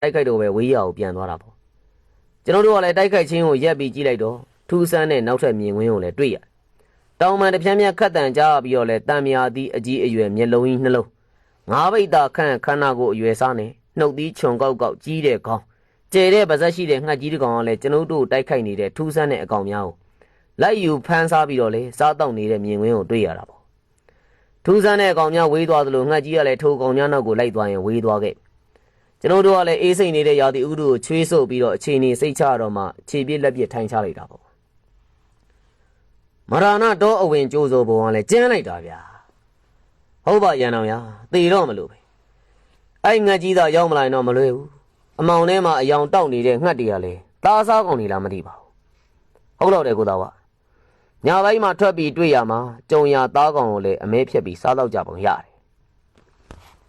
တိုက်ခိုက်တော့ပဲဝေးရကိုပြန်သွားတာပေါ့ကျွန်တော်တို့ကလည်းတိုက်ခိုက်ချင်းကိုရက်ပြီးကြည့်လိုက်တော့ထူးဆန်းတဲ့နောက်ထပ်မြင်ကွင်းကိုလည်းတွေ့ရတယ်တောင်ပန်တစ်ပြန်းပြန်းခတ်တန်ကြပြီးတော့လဲတံမြာသီးအကြီးအရွယ်မျက်လုံးကြီးနှလုံးငါးပိတ်တာခန့်ခန္ဓာကိုအရွယ်စားနေနှုတ်သီးခြုံကောက်ကောက်ကြီးတဲ့ခေါင်းကျဲတဲ့ပါဇက်ရှိတဲ့ငှက်ကြီးတစ်ကောင်ကလည်းကျွန်တော်တို့တိုက်ခိုက်နေတဲ့ထူးဆန်းတဲ့အကောင်များကိုလိုက်ယူဖမ်းစားပြီးတော့လေစားတောက်နေတဲ့မြင်ကွင်းကိုတွေ့ရတာပေါ့ထူးဆန်းတဲ့အကောင်များဝေးသွားသလိုငှက်ကြီးကလည်းထိုးကောင်များနောက်ကိုလိုက်သွားရင်ဝေးသွားခဲ့ကျွန်တော်တို့ကလည်းအေးစိတ်နေတဲ့ရာသီဥတုကိုချွေးဆုပ်ပြီးတော့အခြေအနေစိတ်ချတော့မှခြေပြစ်လက်ပြစ်ထိုင်ချလိုက်တာပေါ့မရဏတော့အဝင်ကြိုးစိုးပုံကလည်းကျန်းလိုက်တာဗျာဟုတ်ပါရန်တော်ရသေတော့မလို့ပဲအဲ့ငှက်ကြီးသာရောက်မလာရင်တော့မလွယ်ဘူးအမောင်ထဲမှာအယောင်တောက်နေတဲ့ငှက်တွေကလည်းသားစားကောင်နေလားမသိပါဘူးဟုတ်တော့တယ်ကိုသားကညပိုင်းမှာထွက်ပြီးတွေ့ရမှာကြုံရသားကောင်ကိုလည်းအမဲဖြက်ပြီးစားတော့ကြပုံရတယ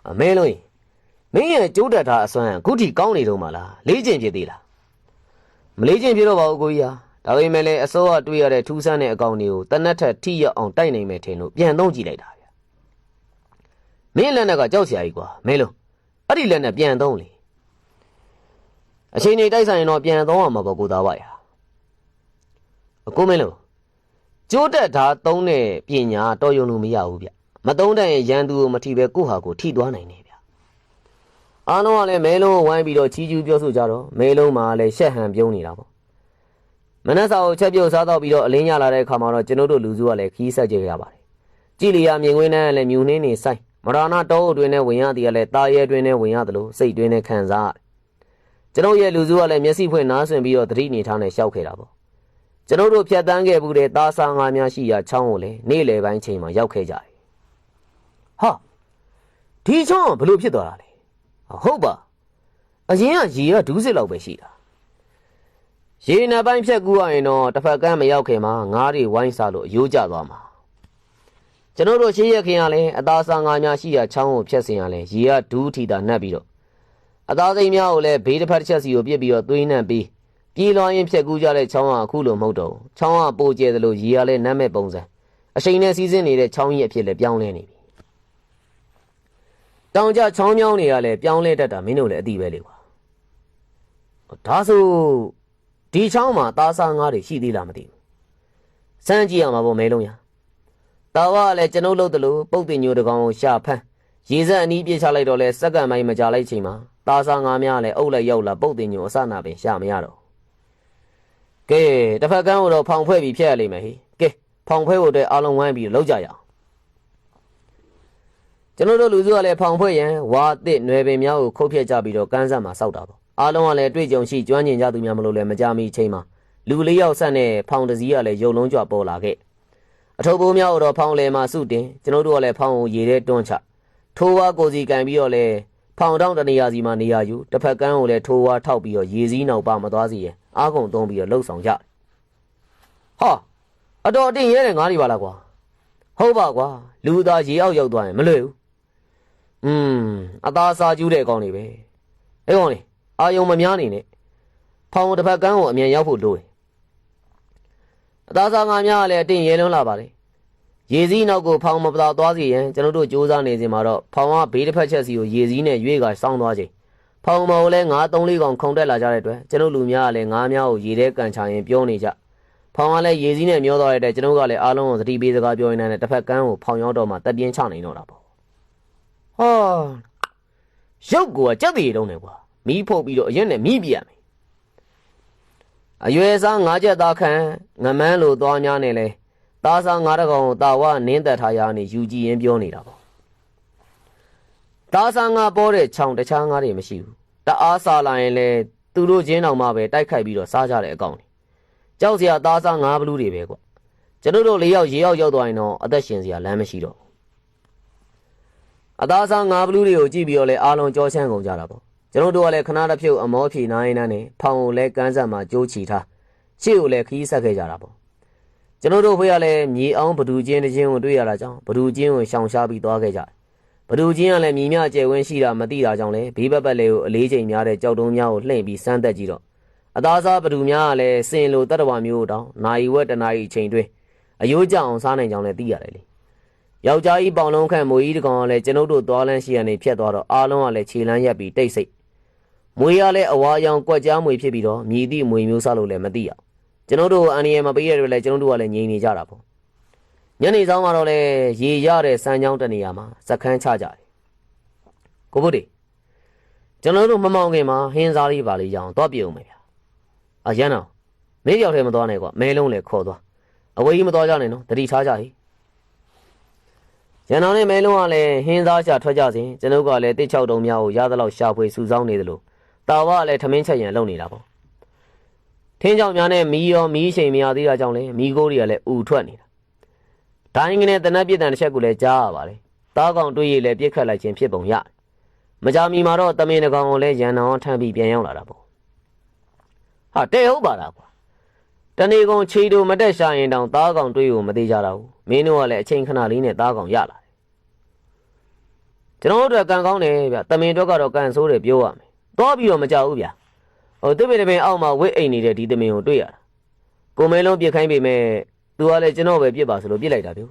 ်အမဲလို့မင်းရဲ့ကျိုးတက်ထားအစွမ်းအခုထိကောင်းနေတော့မှလားလေးကျင်ဖြစ်သေးလားမလေးကျင်ဖြစ်တော့ပါဘူးကိုကြီးဟာဒါပေမဲ့လည်းအစိုးရတွေ့ရတဲ့ထူးဆန်းတဲ့အကောင်တွေကိုတနက်ထက်ထိရအောင်တိုက်နိုင်မယ်ထင်လို့ပြန်သုံးကြည့်လိုက်တာဗျမင်းလက်နဲ့ကကြောက်စရာကြီးကွာမင်းလို့အဲ့ဒီလက်နဲ့ပြန်သုံးလေအချိန်နေတိုက်ဆိုင်ရင်တော့ပြန်သုံးရမှာပေါ့ကိုသားပါရကိုမင်းလို့ကျိုးတက်ထားသုံးတဲ့ပညာတော်ရုံလို့မရဘူးဗျမသုံးတဲ့ရန်သူကိုမထိပဲကိုဟာကိုထိသွားနိုင်တယ်ဗျအားလုံးကလည်းမဲလုံးဝိုင်းပြီးတော့ချီးကျူးပြောဆိုကြတော့မဲလုံးမှာလည်းရှက်ဟန်ပြုံးနေတာပေါ့မနက်စာကိုချက်ပြုတ်စားတော့ပြီးတော့အလင်းရလာတဲ့အခါမှာတော့ကျွန်တော်တို့လူစုကလည်းခီးဆက်ကြရပါတယ်ကြည်လီယာမြင်ကွင်းနဲ့လည်းမြူနှင်းနေဆိုင်မရဏတောအတွင်းနဲ့ဝင်ရသည်ကလည်းတာရဲအတွင်းနဲ့ဝင်ရတယ်လို့စိတ်တွင်းနဲ့ခံစားကျွန်တော်ရဲ့လူစုကလည်းမျက်စိဖွင့်နားဆွင်ပြီးတော့သတိနေထားနဲ့ရှောက်ခဲ့တာပေါ့ကျွန်တော်တို့ဖြတ်တန်းခဲ့မှုတဲ့သားစားငါးများရှိရာချောင်းကိုလည်းနေ့လယ်ပိုင်းချိန်မှာရောက်ခဲ့ကြတယ်ဟာဒီချောင်းကဘလို့ဖြစ်သွားတာလဲဟုတ်ပါအရင်ကရေကဒူးစစ်လောက်ပဲရှိတာရေနံပိုင်းဖြတ်ကူးရရင်တော့တစ်ဖက်ကမ်းမရောက်ခင်မှာငါးတွေဝိုင်းစားလို့အယိုးကျသွားမှာကျွန်တော်တို့ရှေးရခင်ကလည်းအသားစားငါးများရှိရာချောင်းကိုဖြတ်စင်ရလဲရေကဒူးထီတာနှက်ပြီးတော့အသားစိမ်းများကိုလည်းဘေးတစ်ဖက်တစ်ချက်စီကိုပြစ်ပြီးတော့သွေးနှံပြီးပြေးလွှားရင်ဖြတ်ကူးကြတဲ့ချောင်းကအခုလိုမဟုတ်တော့ချောင်းကပိုကျဲသလိုရေကလည်းနမ်းမဲ့ပုံစံအချိန်နဲ့စီးဆင်းနေတဲ့ချောင်းကြီးအဖြစ်လည်းပြောင်းလဲနေပြီတောင်ကျချောင်းမြောင်းတွေကလည်းပြောင်းလဲတတ်တာမင်းတို့လည်းအသိပဲလေကွာဒါဆိုဒီချောင်းမှာသားစားငါးတွေရှိသေးလားမသိဘူးစမ်းကြည့်ရမှာပေါ့မဲလုံးရတာဝကလည်းကျွန်ုပ်လုပ်တယ်လို့ပုတ်တင်ညိုတကောင်ကိုရှာဖမ်းရေစက်အနီးပြေးချလိုက်တော့လဲစက္ကန့်ပိုင်းမကြာလိုက်ချိန်မှာသားစားငါးများလည်းအုပ်လိုက်ရောက်လာပုတ်တင်ညိုအစနာပင်ရှာမရတော့ကဲတစ်ဖက်ကန်းကိုတော့ဖောင်ဖွဲ့ပြီးဖျက်ရလိမ့်မယ်ဟိကဲဖောင်ဖွဲ့ဖို့အတွက်အားလုံးဝိုင်းပြီးလောက်ကြရအောင်ကျွန်တော်တို့လူစုကလည်းဖောင်ဖွဲ့ရန်ဝါသစ်နွယ်ပင်များကိုခုတ်ဖြက်ကြပြီးတော့ကန်းဆက်မှာစောက်တာပေါ့အားလုံးကလည်းတွေ့ကြုံရှိကျွမ်းကျင်ကြသူများမလို့လည်းမကြမီချိန်မှာလူလေးယောက်ဆက်နဲ့ဖောင်တစည်းကလည်းရုံလုံးကြွပေါ်လာခဲ့အထုပ်ပိုးများတော့ဖောင်လေမှာစုတင်ကျွန်တော်တို့ကလည်းဖောင်ကိုရေထဲတွန်းချထိုးဝါကိုစီကန်ပြီးတော့လဲဖောင်တောင်းတနေရာစီမှာနေရာယူတစ်ဖက်ကန်းကိုလည်းထိုးဝါထောက်ပြီးတော့ရေစည်းနောက်ပါမသွားစီရင်အားကုန်သုံးပြီးတော့လှုပ်ဆောင်ကြဟာအတော်အတင်းရဲတဲ့ငါးတွေပါလားကွာဟုတ်ပါကွာလူသားရေအောက်ရောက်သွားရင်မလွယ်ဘူးအသားစားကျူးတဲ့ကောင်တွေပဲအဲ့ကောင်လေအာယုံမများနေနဲ့ဖောင်တစ်ဖက်ကန်းကိုအမြန်ရောက်ဖို့လိုတယ်အသားစားငါများကလည်းအတင်းရဲလွန်းလာပါလေရေစည်းနောက်ကိုဖောင်မပသာသွားစီရင်ကျွန်တော်တို့စူးစမ်းနေစဉ်မှာတော့ဖောင်ကဘေးတစ်ဖက်ချက်စီကိုရေစည်းနဲ့ရွေးကစောင်းသွားချိန်ဖောင်မော်လည်းငါး3-4ကောင်ခုန်တက်လာကြတဲ့အတွက်ကျွန်တော်လူများကလည်းငါးများကိုရေထဲကန်ချရင်ပြောနေကြဖောင်ကလည်းရေစည်းနဲ့မျောသွားတဲ့အတွက်ကျွန်တော်ကလည်းအားလုံးကိုသတိပေးစကားပြောရင်းနဲ့တစ်ဖက်ကန်းကိုဖောင်ရောက်တော့မှတက်ပြင်းချနိုင်တော့တာပေါ့ဟာရုပ်ကိုကြက်သေးတုံးနေကွာမီးဖုတ်ပြီးတော့အရင်နဲ့မီးပြရမယ်အရွယ်စားငါးချက်သားခန့်ငမန်းလိုသွားများနေလဲသားစားငါးတကောင်ကိုတာဝနင်းသက်ထားရနေယူကြည့်ရင်ပြောနေတာပေါ့သားစားငါးပေါ်တဲ့ချောင်းတခြားငါးတွေမရှိဘူးတအားစားလာရင်လဲသူတို့ချင်းတောင်မှပဲတိုက်ခိုက်ပြီးတော့စားကြတဲ့အကောင်တွေကြောက်စရာသားစားငါးဘလူးတွေပဲကွကျွန်တော်တို့၄ယောက်ရေရောက်သွားရင်တော့အသက်ရှင်စရာလမ်းမရှိတော့အသားစားငါးဘလူးတွေကိုကြည့်ပြီးတော့လဲအားလုံးကြောချမ်းကုန်ကြတာပေါ့ကျွန်တော်တို့ကလည်းခဏတစ်ဖြုတ်အမောဖြေနိုင်နေနဲ့ဖောင်ကိုလည်းကန်းဆက်မှာကြိုးချီထားရှေ့ကိုလည်းခီးဆက်ခဲ့ကြတာပေါ့ကျွန်တော်တို့ဖေးကလည်းမြေအောင်ဘဒူချင်းတစ်ချင်းကိုတွေ့ရတာကြောင့်ဘဒူချင်းကိုရှောင်ရှားပြီးသွားခဲ့ကြတယ်ဘဒူချင်းကလည်းမြေမြကျယ်ဝန်းရှိတာမသိတာကြောင့်လည်းဘေးဘက်လေးကိုအလေးချိန်များတဲ့ကြောက်တုံးများကိုလှည့်ပြီးစမ်းသက်ကြည့်တော့အသားစားဘဒူများကလည်းစင်လိုတတ္တဝါမျိုးတောင်နိုင်ဝက်တနာရီချိန်တွင်အယိုးကြအောင်စားနိုင်ကြောင်းလည်းသိရတယ်လေယောက်ျားကြီးပေါင်လုံးခန့်မွေကြီးတကောင်ကလည်းကျွန်ုပ်တို့သွားလန်းရှိရနေဖြတ်သွားတော့အားလုံးကလည်းခြေလန်းရက်ပြီးတိတ်ဆိတ် မွေရလဲအဝါရောင်ကွက်ကြားမွေဖြစ်ပြီးတော့မြည်သည့်မွေမျိုးစားလို့လည်းမသိအောင်ကျွန်တော်တို့အန်ရီယမပေးရတဲ့လည်းကျွန်တော်တို့ကလည်းငြိမ်နေကြတာပေါ့ညနေဆောင်မှာတော့လေရေရတဲ့စမ်းချောင်းတနေရာမှာစခန်းချကြတယ်ကိုဘုတ်ဒီကျွန်တော်တို့မမောင်ခင်မှာဟင်းစားလေးပါလေးရအောင်တော့ပြုံမယ်ဗျာအရန်အောင်မင်းရောက်ထဲမသွားနဲ့ကွာမဲလုံးလည်းခေါ်သွားအဝေးကြီးမသွားကြနဲ့နော်တတိထားကြဟိရန်အောင်နဲ့မဲလုံးကလည်းဟင်းစားချထွက်ကြစဉ်ကျွန်ုပ်ကလည်းတစ်ချောက်တုံများကိုရသလောက်ရှာဖွေစုဆောင်းနေသလိုတာဝကလည်းထမင်းချက်ရန်လုပ်နေတာပေါ့ထင်းကြောင်များနဲ့မီးရောမီးချိန်မရသေးတာကြောင့်လည်းမီးကိုးတွေကလည်းဥထွက်နေတာဒိုင်းကနေတနက်ပြစ်တန်တစ်ချက်ကိုလည်းကြားရပါလေသားကောင်တွေးရည်လည်းပြစ်ခတ်လိုက်ခြင်းဖြစ်ပုံရတယ်မကြမီမှာတော့တမင်တကောင်ကိုလည်းရန်အောင်ထမ်းပြီးပြန်ရောက်လာတာပေါ့ဟာတဲ့ဟုတ်ပါလားကွာတနေ့ကုန်ခြေတို့မတက်ရှာရင်တောင်သားကောင်တွေးကိုမသေးကြတော့ဘူးမင်းတို့ကလည်းအချိန်ခဏလေးနဲ့သားကောင်ရလာတယ်ကျွန်တော်တို့ကံကောင်းတယ်ဗျတမင်တော့ကတော့ကံဆိုးတယ်ပြောရမယ်သွားပြီးတော့မကြောက်ဘူးဗျဟိုတစ်ပင်တစ်ပင်အောက်မှာဝစ်အိမ်နေတဲ့ဒီတမင်ကိုတွေ့ရတာကိုမဲလုံးပြစ်ခိုင်းပေမဲ့သူကလည်းကျွန်တော်ပဲပြစ်ပါဆိုလို့ပြစ်လိုက်တာပြေ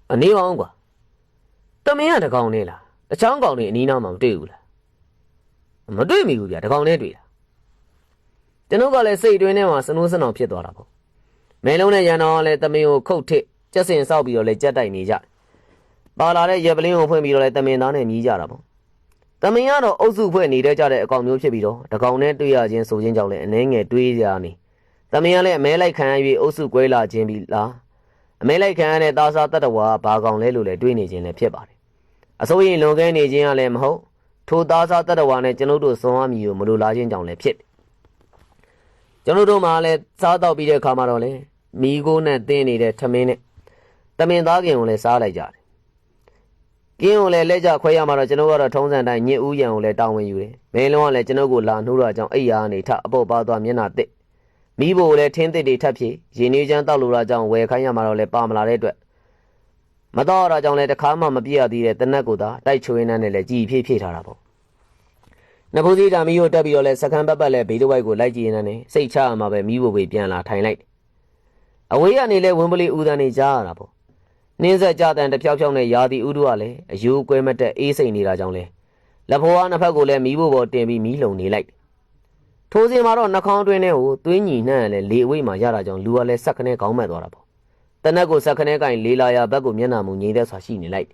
ာအနေအောင်ကွာတမင်ကတကောင်နဲ့လားတချောင်းကောင်တွေအနီးနားမှာမတွေ့ဘူးလားမတွေ့မိဘူးဗျတကောင်နဲ့တွေ့တာကျွန်တော်ကလည်းစိတ်တွင်းထဲမှာစနိုးစနောင်ဖြစ်သွားတာပေါ့မဲလုံးနဲ့ရန်တော်ကလည်းတမင်ကိုခုတ်ထစ်ကြက်စင်ဆောက်ပြီးတော့လည်းကြက်တိုက်နေကြပါလာတဲ့ရပလင်းကိုဖွင့်ပြီးတော့လည်းတမင်သားနဲ့မြည်ကြတာပေါ့တမင်ကတော့အုပ်စုဖွဲ့နေတဲ့ကြတဲ့အကောင်မျိုးဖြစ်ပြီးတော့တကောင်နဲ့တွေ့ရခြင်းဆိုခြင်းကြောင့်လည်းအနှဲငယ်တွေးရနေတမင်ကလည်းအမဲလိုက်ခံရ၍အုပ်စုကွဲလာခြင်းပြီးလားအမဲလိုက်ခံရတဲ့သားစားတတ္တဝါဘာကောင်လဲလို့လည်းတွေးနေခြင်းလည်းဖြစ်ပါတယ်အစိုးရလွန်ကဲနေခြင်းကလည်းမဟုတ်ထိုသားစားတတ္တဝါနဲ့ကျွန်ုပ်တို့စွန်အားမြည်ကိုမလိုလားခြင်းကြောင့်လည်းဖြစ်ကျွန်ုပ်တို့မှလည်းစားတော့ပြီးတဲ့အခါမှာတော့လေမိကိုနဲ့တင်းနေတဲ့ထမင်းနဲ့တမင်သားခင်ကိုလည်းစားလိုက်ကြတယ်ကင်းကိုလည်းလက်ကြခွဲရမှာတော့ကျွန်တော်ကတော့ထုံးစံတိုင်းညစ်ဦးရံကိုလည်းတောင်းဝင်ယူတယ်မင်းလုံးကလည်းကျွန်တော်ကိုလာနှိုးတာကြောင့်အိယာကနေထအပုတ်ပါသွားမျက်နှာတစ်မိဖို့လည်းထင်းတစ်တွေထပ်ဖြည့်ရင်းနှီးချမ်းတောက်လိုတာကြောင့်ဝယ်ခိုင်းရမှာတော့လည်းပါမလာတဲ့အတွက်မတော့တာကြောင့်လည်းတခါမှမပြည့်ရသေးတဲ့တနက်ကိုသာတိုက်ချွေးနှမ်းနဲ့လည်းကြည်ဖြည့်ဖြည့်ထားတာပေါ့နဖိုးစီတာမီကိုတက်ပြီးတော့လည်းစခန်းပတ်ပတ်လည်းဘေးတစ်ဝိုက်ကိုလိုက်ကြည့်နေတယ်စိတ်ချရမှာပဲမိဖို့ပဲပြန်လာထိုင်လိုက်အဝေးကနေလည်းဝင်းပလီဦးတန်းနေကြားရတာပေါ့နင်းဆက်ကြတဲ့တဖြောက်ဖြောက်နဲ့ယာတီဥတို့ကလည်းအယိုးကွဲမတက်အေးစိတ်နေတာကြောင့်လဲလက်ဖွားနှစ်ဖက်ကိုလည်းမီးဖို့ပေါ်တင်ပြီးမီးလုံနေလိုက်ထိုးစင်မှာတော့နှာခေါင်းတွင်းထဲကိုသွင်းညီနှံ့လဲလေအဝိတ်မှာရတာကြောင့်လူကလည်းဆက်ခနဲခေါင်းမက်သွားတာပေါ့တနက်ကိုဆက်ခနဲကင်လေးလာရဘက်ကိုမျက်နှာမူငြိမ်သက်စွာရှိနေလိုက်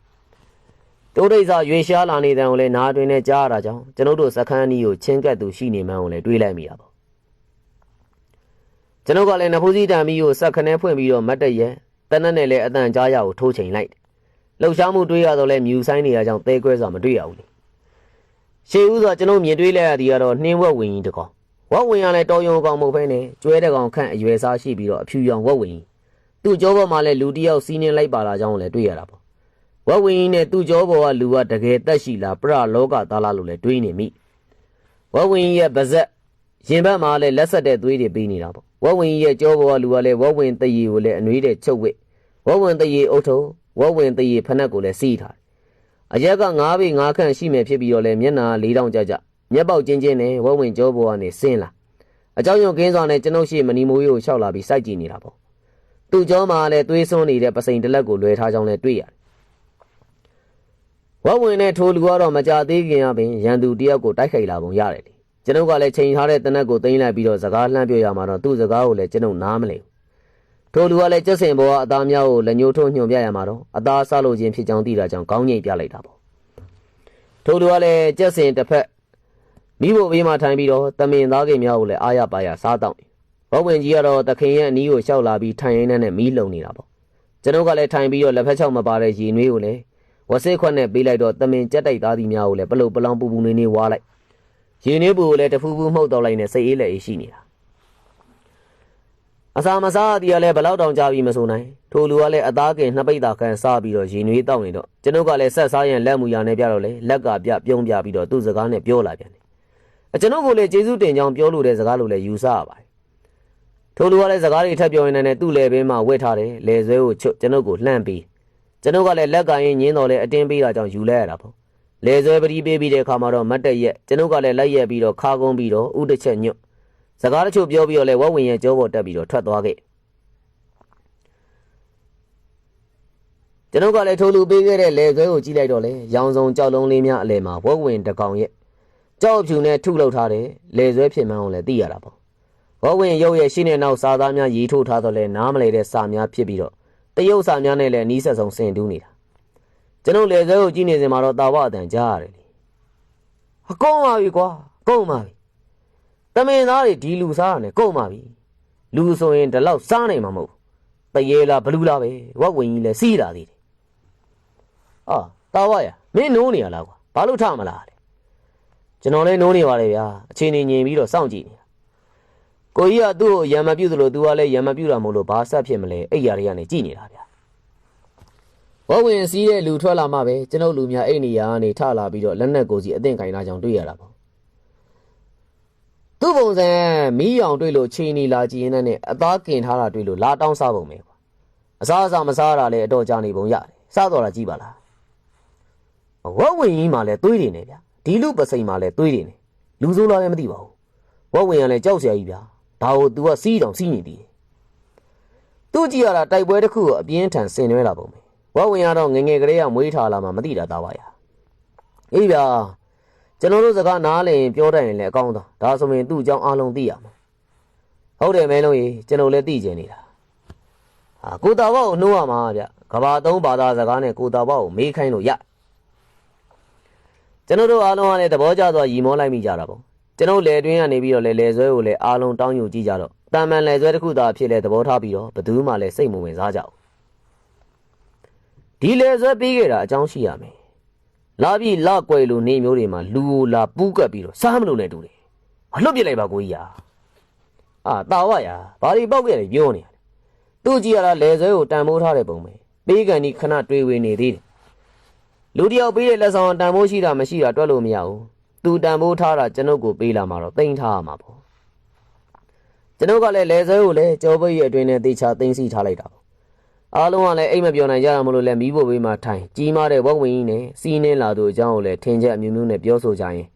တိုးဒိတ်စာရွေရှားလာနေတဲ့ကိုလည်းနားတွင်နဲ့ကြားရတာကြောင့်ကျွန်ုပ်တို့စခန်းကြီးကိုချင်းကပ်သူရှိနေမှန်းကိုလည်းတွေးလိုက်မိတာပေါ့ကျွန်ုပ်ကလည်းနဖိုးစီတံမီကိုဆက်ခနဲဖွင့်ပြီးတော့မတ်တက်ရဲတနက်နဲ့လည်းအတန်ကြားရကိုထိုးချိန်လိုက်လှုပ်ရှားမှုတွေးရတော့လဲမြူဆိုင်နေရကြောင်းသဲကွဲစွာမတွေ့ရဘူးလေရှေးဦးစွာကျွန်ုပ်မြင်တွေ့လိုက်ရသည်ကတော့နှင်းဝက်ဝင်ကြီးတကောင်ဝက်ဝင်ရလဲတော်ယုံကောင်မဟုတ်ဘဲနဲ့ကျွဲတကောင်ခန့်အရွယ်စားရှိပြီးတော့အဖြူရောင်ဝက်ဝင်ကြီးသူ့ကြောပေါ်မှာလဲလူတယောက်စီးနှင်းလိုက်ပါလာကြောင်းလည်းတွေ့ရတာပေါ့ဝက်ဝင်ကြီးနဲ့သူ့ကြောပေါ်ကလူကတကယ်တက်ရှိလားပရလောကသားလားလို့လည်းတွေးနေမိဝက်ဝင်ကြီးရဲ့ပါဇက်ရင်ဘက်မှာလဲလက်ဆက်တဲ့သွေးတွေပေးနေတာပေါ့ဝက်ဝင်ကြီးရဲ့ကြောပေါ်ကလူကလည်းဝက်ဝင်တရီကိုလည်းအနှွေးတဲ့ချုပ်ဝစ်ဝက်ဝင်တရီအုတ်ထုံဝက်ဝင်တရီဖနက်ကိုလည်းစီးထားတယ်အရက်က9ပေ9ခန့်ရှိမယ်ဖြစ်ပြီးတော့လည်းမျက်နှာ4000ကြကြမျက်ပေါက်ချင်းချင်းနဲ့ဝက်ဝင်ကြောပေါ်ကနေဆင်းလာအเจ้าယုံကင်းစွာနဲ့ကျွန်ုပ်ရှိမနီမိုးရိုးကိုလျှောက်လာပြီးစိုက်ကြည့်နေတာပေါ့သူ့ကြောမှာလည်းသွေးစွန်းနေတဲ့ပစိန်တလက်ကိုလွယ်ထားကြောင်းလည်းတွေ့ရတယ်ဝက်ဝင်နဲ့ထိုလူကတော့မကြသေးခင်ကပင်ရန်သူတယောက်ကိုတိုက်ခိုက်လာပုံရတယ်လေကျွန်ုပ်ကလည်းချိန်ထားတဲ့တနက်ကိုသိမ်းလိုက်ပြီးတော့စကားလှမ်းပြောရမှာတော့သူ့စကားကိုလည်းကျွန်ုပ်နားမလည်ဘူးထိုလူကလည်းကျက်စင်ဘောကအသားများကိုလက်ညှိုးထိုးညွှန်ပြရမှာတော့အသားစားလို့ခြင်းဖြစ်ကြောင်းသိတာကြောင့်ကောင်းငိတ်ပြလိုက်တာပေါ့ထိုလူကလည်းကျက်စင်တစ်ဖက်မိဖို့ဘေးမှာထိုင်ပြီးတော့တမင်သားကိများကိုလည်းအားရပါရစားတောင်းဘောဝင်ကြီးကတော့သခင်ရဲ့အနီးကိုရှောက်လာပြီးထိုင်ရင်းနဲ့မီးလုံနေတာပေါ့ကျွန်ုပ်ကလည်းထိုင်ပြီးတော့လက်ဖက်ချောက်မပါတဲ့ရေနွေးကိုလည်းဝက်စစ်ခွက်နဲ့ပေးလိုက်တော့တမင်ကြက်တိုက်သားသည်များကိုလည်းပလုတ်ပလောင်ပူပူနေနေဝါလိုက်ရေနွေးပူကိုလည်းတဖူးဖူးမှုတ်တော့လိုက်နဲ့စိတ်အေးလက်အေးရှိနေတာအစာမစားသည်ကလည်းဘလောက်တောင်ကြပြီးမဆိုနိုင်ထိုလူကလည်းအသားကင်နှစ်ပိတ်သာခန့်စားပြီးတော့ရေနွေးတောက်နေတော့ကျွန်ုပ်ကလည်းဆက်စားရင်လက်မူရနဲ့ပြတော့လေလက်ကပြပြုံးပြပြီးတော့သူ့စကားနဲ့ပြောလာပြန်တယ်ကျွန်ုပ်ကလည်းကျေးဇူးတင်ကြောင်းပြောလို့တဲ့စကားလိုလည်းယူဆရပါတယ်ထိုလူကလည်းစကားတွေထပ်ပြောနေတယ်သူ့လေဘင်းမှာဝက်ထားတယ်လေဆွဲကိုချွတ်ကျွန်ုပ်ကိုလှမ်းပြီးကျွန်ုပ်ကလည်းလက်ကရင်ညင်းတော်လဲအတင်းပေးတာကြောင့်ယူလဲရတာပေါ့လေဆွဲပတိပေးပြီးတဲ့အခါမှာတော့မတ်တက်ရက်ကျွန်ုပ်ကလည်းလိုက်ရက်ပြီးတော့ခါကုန်းပြီးတော့ဥတစ်ချက်ညွတ်စကားတချို့ပြောပြီးတော့လဲဝက်ဝင်ရဲ့ကြောပေါ်တက်ပြီးတော့ထွက်သွားခဲ့ကျွန်ုပ်ကလည်းထိုလူပေးခဲ့တဲ့လေဆွဲကိုကြည့်လိုက်တော့လေရောင်စုံကြောက်လုံးလေးများအလဲမှာဝက်ဝင်တကောင်ရဲ့ ကြောက်ဖြူနဲ့ထုလောက်ထားတယ်လေဆွဲဖြစ်မှန်းအောင်လည်းသိရတာပေါ့ဘောဝင်ရုပ်ရဲ့ရှင်းတဲ့နောက်စာသားများရေးထိုးထားတော့လဲနားမလဲတဲ့စာများဖြစ်ပြီးတော့တရုတ်စာများနဲ့လည်းနီးစပ်ဆုံးဆင်တူးနေတာကျွန်တော်လေဆွဲကိုကြည့်နေစင်မှာတော့တာဝအတန်ကြားရတယ်လေအကုန်ပါပြီကွာကုန်ပါပြီတမင်သားတွေဒီလူစားရတယ်ကုန်ပါပြီလူဆိုရင်ဒီလောက်စားနိုင်မှာမဟုတ်တရေလားဘလူးလားပဲဝက်ဝင်ကြီးလဲစီးတာသေးတယ်အာတာဝရမင်းနိုးနေရလားကွာဘာလို့ထမလားလေကျွန်တော်လည်းနိုးနေပါလေဗျာအချိန်နေငြိမ်ပြီးတော့စောင့်ကြည့်နေတာကိုကြီးကသူ့ကိုရံမပြုတ်သလိုသူကလည်းရံမပြုတ်တာမဟုတ်လို့ဘာဆက်ဖြစ်မလဲအဲ့ရတွေကနေကြည့်နေတာဗျာဝက်ဝင်စီးတဲ့လူထွက်လာမှပဲကျွန်ုပ်လူများအဲ့နေရာကနေထလာပြီးတော့လက်နက်ကိုစီအသင့်ကင်လာကြောင်တွေ့ရတာပေါ့သူ့ပုံစံမီးရောင်တွေ့လို့ချိန်နေလာကြည့်ရင်လည်းအသားကင်ထားတာတွေ့လို့လာတောင်းစားပုံပဲကွာအစားအစာမစားတာလည်းအတော်ကြာနေပုံရတယ်စားတော့တာကြည့်ပါလားဝက်ဝင်ကြီးမှလည်းသွေးတွေနေဗျာဒီလူပစိန်မှလည်းသွေးတွေနေလူဆိုးလားလည်းမသိပါဘူးဝက်ဝင်ကလည်းကြောက်စရာကြီးဗျာဒါကို तू ကစီးတောင်စီးနေသေးတယ်သူ့ကြည့်ရတာတိုက်ပွဲတစ်ခုကိုအပြင်းထန်ဆင်နွှဲလာပုံပဲဝက်ဝင်ကတော့ငငယ်ကလေးကမွေးထားလာမှမသိတာသားပါရအေးဗျာကျွန်တော်တို့စကားနားလည်ပြောတတ်ရင်လည်းအကောင်းသားဒါဆိုရင်သူ့အကြောင်းအားလုံးသိရမှာဟုတ်တယ်မဲလုံးကြီးကျွန်တော်လည်းသိကျင်နေတာဟာကိုတာဘောကိုနှိုးရမှာဗျကဘာသုံးဘာသာစကားနဲ့ကိုတာဘောကိုမေးခိုင်းလို့ရကျွန်တော်တို့အားလုံးကလည်းသဘောကျသွားရီမောလိုက်မိကြတာပေါ့ကျွန်တော်လေတွင်းကနေပြီးတော့လေဆွဲကိုလည်းအားလုံးတောင်းယူကြည့်ကြတော့တာမန်လေဆွဲတစ်ခုသာဖြစ်လေသဘောထားပြီးတော့ဘသူမှလည်းစိတ်မဝင်စားကြဘူးဒီလေဆွဲပြီးခဲ့တာအကြောင်းရှိရမယ်လာပြီးလကွယ်လိုနေမျိုးတွေမှာလူကိုလာပူးကပ်ပြီးတော့စားမလို့နဲ့တူတယ်မလွတ်ပြစ်လိုက်ပါကိုကြီးဟာအာတာဝရဘာတွေပေါက်ခဲ့တယ်ပြောနေရတယ်သူ့ကြည့်ရတာလေဆွဲကိုတန်မိုးထားတဲ့ပုံပဲပေးကန်ဒီခဏတွေးဝေနေသေးတယ်လူတယောက်ပေးတဲ့လက်ဆောင်တန်မိုးရှိတာမရှိတာတွက်လို့မရဘူးသူတန်မိုးထားတာကျွန်ုပ်ကိုပေးလာမှာတော့သိမ်းထားရမှာပေါ့ကျွန်ုပ်ကလည်းလေဆွဲကိုလည်းကြောပိတ်ရဲ့အတွင်းနဲ့တေချာသိမ်းစီထားလိုက်တာပေါ့အားလုံးကလည်းအိမ်မပြောနိုင်ကြရမလို့လည်းမီးဖို့ဘေးမှာထိုင်ကြီးမားတဲ့ဝက်ဝင်ကြီးနဲ့စီးနှင်းလာသူအကြောင်းကိုလည်းထင်ချက်အမျိုးမျိုးနဲ့ပြောဆိုကြရင်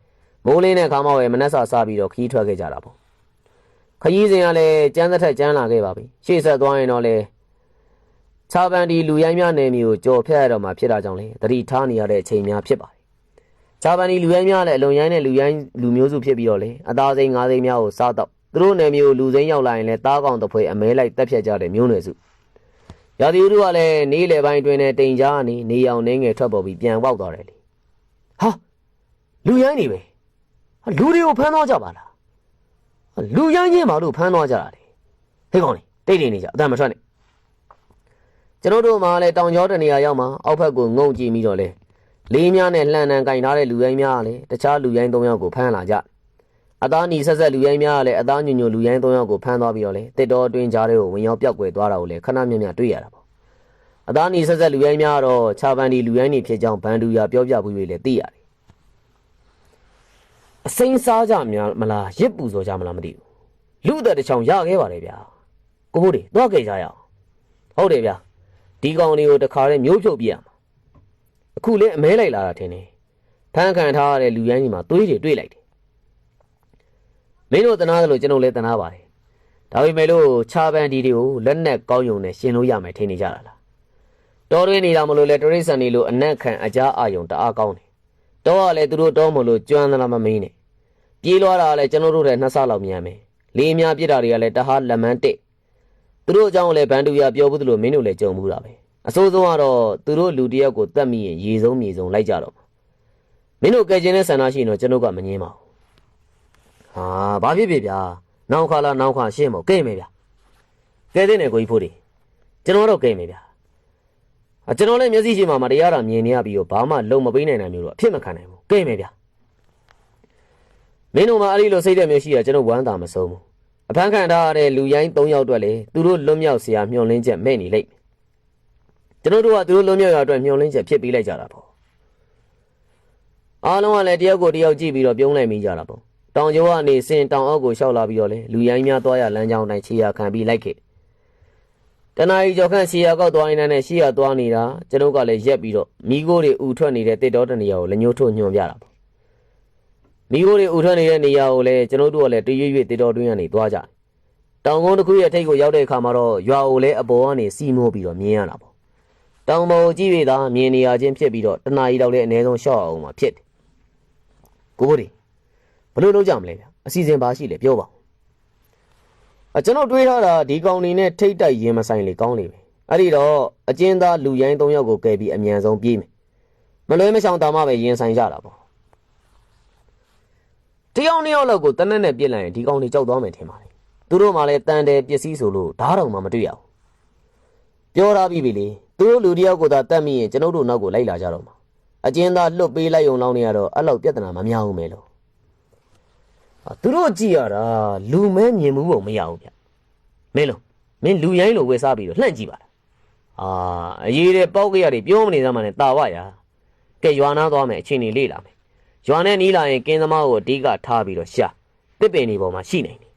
မိုးလင်းတဲ့ခါမှပဲမနှက်စာစားပြီးတော့ခီးထွက်ခဲ့ကြတာပေါ့ခရီးစဉ်ကလည်းကျန်းသက်ထက်ကျန်းလာခဲ့ပါပြီရှေ့ဆက်သွားရင်တော့လေချာပန်ဒီလူရိုင်းများနယ်မြေကိုကြော်ဖြတ်ရတော့မှဖြစ်တာကြောင့်လေတတိထားနေရတဲ့အချိန်များဖြစ်ပါတယ်ချာပန်ဒီလူရိုင်းများလည်းအလွန်ရိုင်းတဲ့လူရိုင်းလူမျိုးစုဖြစ်ပြီးတော့လေအသားစိမ်းငါးစိမ်းများကိုစားတော့သူတို့နယ်မြေကိုလူစိမ်းရောက်လာရင်လည်းတားကောင်တစ်ဖွဲအမဲလိုက်တက်ဖြတ်ကြတဲ့မျိုးနွယ်စုရာသီဥတုကလည်းနေလေပိုင်းတွင်နဲ့တိမ်ကြားနေအောင်နေငယ်ထွက်ပေါ်ပြီးပြန်ပေါက်သွားတယ်လေဟာလူရိုင်းနေပဲလူတွေကိုဖမ်းသွားကြပါလားလူရိုင်းချင်းမလို့ဖမ်းသွားကြတာလေဟေးကောင်လေတိတ်နေကြအတန်မထွက်နဲ့ကျွန်တော်တို့မှလည်းတောင်ကျောတနေရာရောက်မှအောက်ဘက်ကိုငုံကြည့်ပြီးတော့လေလေးများနဲ့လှန်နှံကင်ထားတဲ့လူရိုင်းများကလည်းတခြားလူရိုင်း၃ယောက်ကိုဖမ်းလာကြအသားနီဆက်ဆက်လူရိုင်းများကလည်းအသားညွညွလူရိုင်း၃ယောက်ကိုဖမ်းသွားပြီးတော့လေတစ်တော်အတွင်းကြားတွေကိုဝင်ရောက်ပြောက်ကွယ်သွားတာကိုလည်းခဏမြတ်မြတ်တွေ့ရတာပေါ့အသားနီဆက်ဆက်လူရိုင်းများကတော့ခြာပန်ဒီလူရိုင်းတွေဖြစ်ကြောင်းဘန်ဒူယာပြောပြပြီးလည်းသိရတယ်အစိမ်းစားကြများမလားရစ်ပူစော်ကြမလားမသိဘူးလူအသက်တစ်ချောင်းရခဲ့ပါတယ်ဗျာကိုဖို့တွေတော့ကြကြရအောင်ဟုတ်တယ်ဗျာဒီကောင်လေးကိုတခါတည်းမျိုးဖြုတ်ပြရမှာအခုလည်းအမဲလိုက်လာတာထင်တယ်ဖမ်းခံထားရတဲ့လူရိုင်းကြီးမှာသွေးတွေတွေ့လိုက်တယ်မင်းတို့တနာတယ်လို့ကျွန်တော်လည်းတနာပါတယ်ဒါပေမဲ့လို့ခြာပန်ဒီတွေကိုလက်နက်ကောင်းယုံနဲ့ရှင်လို့ရမယ်ထင်နေကြတာလားတော်ရင်းနေတာမလို့လဲတရိษံနေလို့အနက်ခံအကြားအာယုံတအားကောင်းတယ်တော့ကလည်းသူတို့တော့မလို့ကျွမ်းသလားမမင်းနဲ့ပြေးလွှားတာလည်းကျွန်တော်တို့ရဲ့နှစ်ဆလောက်မြန်မယ်လေးများပြစ်တာတွေကလည်းတဟားလက်မန်းတစ်သူတို့အကြောင်းလည်းဘန်ဒူယာပြောဘူးသလိုမင်းတို့လည်းကြုံဘူးတာပဲအစိုးဆုံးကတော့သူတို့လူတယောက်ကိုတတ်မိရင်ရေဆုံးမြေဆုံးလိုက်ကြတော့မင်းတို့ကဲကျင်တဲ့ဆန္ဒရှိရင်တော့ကျွန်တော်ကမငင်းပါဘူးဟာဘာဖြစ်ဖြစ်ဗျာနောက်ခါလားနောက်ခါရှင်းမို့ကဲမယ်ဗျာကဲတဲ့နဲ့ကိုကြီးဖို့တွေကျွန်တော်တော့ကဲမယ်ဗျာကျွန်တော်လည်းမျက်စိရှိမှမတရားတာမြင်နေရပြီးတော့ဘာမှလုံမပေးနိုင်နိုင်မျိုးတော့အဖြစ်မခံနိုင်ဘူးကဲမယ်ဗျာမင်းတို့မှအဲ့ဒီလိုစိတ်တဲ့မျိုးရှိရကျွန်တော်ဝမ်းသာမဆုံးဘူးအဖမ်းခံထားရတဲ့လူရိုင်း၃ယောက်အတွက်လေသူတို့လွတ်မြောက်เสียမျှော်လင့်ချက်မဲ့နေလိမ့်ကျွန်တော်တို့ကသူတို့လွတ်မြောက်ရအတွက်မျှော်လင့်ချက်ဖြစ်ပေးလိုက်ကြတာပေါ့အားလုံးကလည်းတယောက်ကိုတယောက်ကြည့်ပြီးတော့ပြုံးလိုက်မိကြတာပေါ့တောင်ကျောကနေစင်တောင်အောက်ကိုရှောက်လာပြီးတော့လေလူရိုင်းများသွားရလမ်းကြောင်းတိုင်းခြေရခံပြီးလိုက်ခဲ့တနာရီကျော်ခန့်ခြေရကောက်သွားနေတဲ့ရှေ့ရသွားနေတာကျွန်တော်ကလည်းရက်ပြီးတော့မိခိုးတွေဥထွက်နေတဲ့တစ်တော်တနေရာကိုလက်ညှိုးထိုးညွှန်ပြတာပေါ့မိခိုးတွေဥထွက်နေတဲ့နေရာကိုလည်းကျွန်တော်တို့ကလည်းတရွေ့ရွေ့တစ်တော်တွင်းကနေသွားကြတယ်တောင်ကုန်းတစ်ခုရဲ့ထိပ်ကိုရောက်တဲ့အခါမှာတော့ရွာကိုလည်းအပေါ်ကနေစီးမိုးပြီးတော့မြင်ရတာပေါ့တောင်ပေါ်ကြည့်ရတာမြင်နေရချင်းဖြစ်ပြီးတော့တနာရီတော့လည်းအနည်းဆုံးရှော့အောင်မှဖြစ်တယ်ကိုဘိုးတွေ လို့လုပ်ကြမလဲဗျအစီအစဉ်ပါရှိလေပြောပါကျွန်တော်တွေးထားတာဒီကောင်နေနဲ့ထိတ်တိုက်ရင်မဆိုင်လေကောင်းလေပဲအဲ့ဒီတော့အကျဉ်းသားလူရိုင်း3ယောက်ကိုကယ်ပြီးအမြန်ဆုံးပြေးမယ်မလွဲမရှောင်တာမှပဲရင်ဆိုင်ကြတာပေါ့တယောက်2ယောက်လောက်ကိုတနက်နဲ့ပြစ်လိုက်ရင်ဒီကောင်တွေကြောက်သွားမယ်ထင်ပါလေသူတို့မှလည်းတန်တယ်ပစ္စည်းဆိုလို့ဓားတော်မှမတွေ့ရဘူးပြောထားပြီးပြီလေသူတို့လူတယောက်ကိုသာတတ်မိရင်ကျွန်တော်တို့နောက်ကိုလိုက်လာကြတော့မှာအကျဉ်းသားလွတ်ပေးလိုက်ုံလောက်နေရတော့အဲ့လောက်ပြဿနာမများဘူးမဲလို့သူတို့ကြည့်ရတာလူမဲမြင်မှုပုံမရဘူးဗျမင်းလို့မင်းလူရိုင်းလိုဝယ်စားပြီးတော့လှန့်ကြည့်ပါလားအရေးတဲ့ပေါက်ကြရတယ်ပြောမနေသမှနဲ့တာဝရကဲရွာနာသွားမယ်အချိန်နေလေ့လာမယ်ရွာနဲ့နီးလာရင်ကင်းသမားကိုအဓိကထားပြီးတော့ရှာတစ်ပင်တွေပေါ်မှာရှိနိုင်တယ်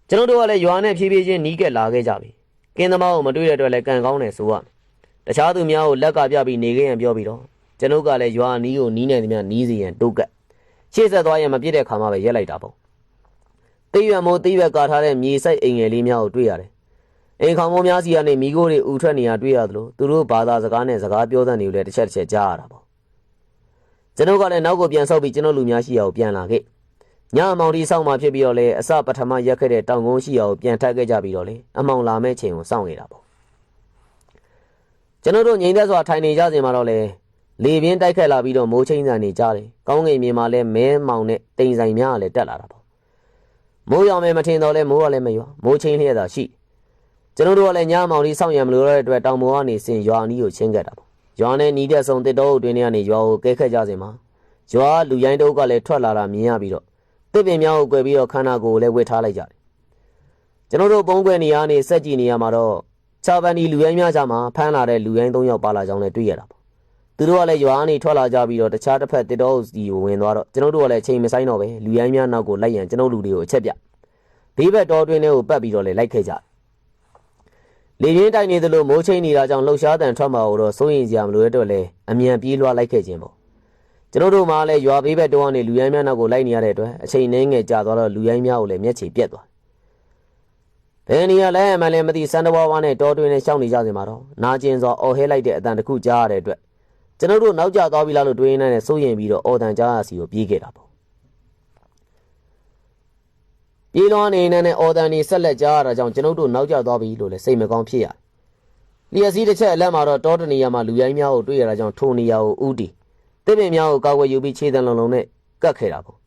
ကျွန်တော်တို့ကလည်းရွာနဲ့ဖြည်းဖြည်းချင်းနီးကက်လာခဲ့ကြပြီကင်းသမားကိုမတွေ့တဲ့အတွက်လည်းကံကောင်းတယ်ဆိုရမယ်တခြားသူများကိုလက်ကပြပြီးနေခဲ့ရန်ပြောပြီးတော့ကျွန်ုပ်ကလည်းရွာနီးကိုနီးနေသမျှနီးစီရန်တိုးကက်ရှေ့ဆက်သွားရင်မပြစ်တဲ့ခါမှပဲရက်လိုက်တာပေါ့သိရွံမိုးသိရွက်ကာထားတဲ့မြေဆိုင်အိမ်ငယ်လေးများကိုတွေ့ရတယ်အိမ်ခေါင်မိုးများစီကနေမိခိုးတွေဥထွက်နေရတွေ့ရသလိုသူတို့ဘာသာစကားနဲ့စကားပြောတဲ့နေကိုလည်းတစ်ချက်ကြားရတာပေါ့ကျွန်ုပ်ကလည်းနောက်ကိုပြန်ဆောက်ပြီးကျွန်တော်လူများရှိရာကိုပြန်လာခဲ့ညအမောင်တီဆောက်မှဖြစ်ပြီးတော့လေအစပထမရက်ခဲ့တဲ့တောင်ကုန်းရှိရာကိုပြန်ထပ်ခဲ့ကြပြီးတော့လေအမောင်လာမဲ့ချိန်ကိုစောင့်နေတာပေါ့ကျွန်တော်တို့ငြိမ်သက်စွာထိုင်နေကြစဉ်မှာတော့လေလေပြင်းတိုက်ခတ်လာပြီးတော့မိုးချင်းဆန်နေကြတယ်ကောင်းကင်မြေမှာလည်းမဲမောင်နဲ့တိမ်ဆိုင်များလည်းတက်လာတာပေါ့မိုးရောင်မဲမထင်တော့လဲမိုးကလည်းမရွာမိုးချင်းလျက်သာရှိကျွန်တော်တို့ကလည်းညမောင်တီစောင့်ရံမလို့တဲ့အတွက်တောင်ပေါ်ကနေစင်ရွာနီးကိုချင်းခဲ့တာပေါ့ရွာနဲ့နီးတဲ့ဆုံတစ်တော်အတွင်းထဲကနေရွာကိုကဲခတ်ကြစဉ်မှာရွာလူရိုင်းတို့ကလည်းထွက်လာတာမြင်ရပြီးတော့တစ်ပင်များကိုကွယ်ပြီးတော့ခန္ဓာကိုယ်လည်းဝှက်ထားလိုက်ကြတယ်ကျွန်တော်တို့ပုံကွယ်နေရနေစက်ကြည့်နေရမှာတော့ချာပန်ဒီလူရိုင်းများကြမှာဖမ်းလာတဲ့လူရိုင်း3ယောက်ပါလာကြောင်းလည်းတွေ့ရတာပေါ့သူတို့ကလည်းရွာကနေထွက်လာကြပြီးတော့တခြားတစ်ဖက်တစ်တော်စီကိုဝင်သွားတော့ကျွန်တော်တို့ကလည်းချိန်မဆိုင်တော့ပဲလူရိုင်းများနောက်ကိုလိုက်ရန်ကျွန်တော်လူတွေကိုအချက်ပြဘေးဘက်တော်တွင်းထဲကိုပတ်ပြီးတော့လည်းလိုက်ခဲ့ကြလေပြင်းတိုက်နေသလိုမိုးချိန်နေတာကြောင့်လှုပ်ရှားတန်ထွက်မှာတော့စိုးရင်စရာမလိုတဲ့အတွက်လည်းအမြန်ပြေးလွှားလိုက်ခဲ့ခြင်းပေါ့ကျွန်တော်တို့မှလည်းရွာဘေးဘက်တော်ကနေလူရိုင်းများနောက်ကိုလိုက်နေရတဲ့အတွက်အချိန်နှင်းငယ်ကြာသွားတော့လူရိုင်းများကိုလည်းမျက်ခြေပြက်သွားဘယ်နေရာလဲမှလည်းမသိစံတဝါဝါနဲ့တော်တွင်းနဲ့ရှောင်းနေကြစင်မှာတော့နာကျင်စွာအော်ဟဲလိုက်တဲ့အတန်တစ်ခုကြားရတဲ့အတွက်ကျွန်တော်တို့နောက်ကျသွားပြီလားလို့တွေးနေတဲ့စိုးရင်ပြီးတော့အော်တန်ကြားရစီကိုပြေးခဲ့တာပေါ့ပြေးလွှားနေတဲ့အော်တန်နေဆက်လက်ကြားရတာကြောင့်ကျွန်တော်တို့နောက်ကျသွားပြီလို့လည်းစိတ်မကောင်းဖြစ်ရတယ်လျှက်စီးတစ်ချက်အလက်မှာတော့တောတနေရာမှာလူရိုင်းများကိုတွေ့ရတာကြောင့်ထိုနေရာကိုဥတီတစ်ပင်များကိုကောက်ဝဲယူပြီးခြေတံလုံးနဲ့ကတ်ခဲ့တာပေါ့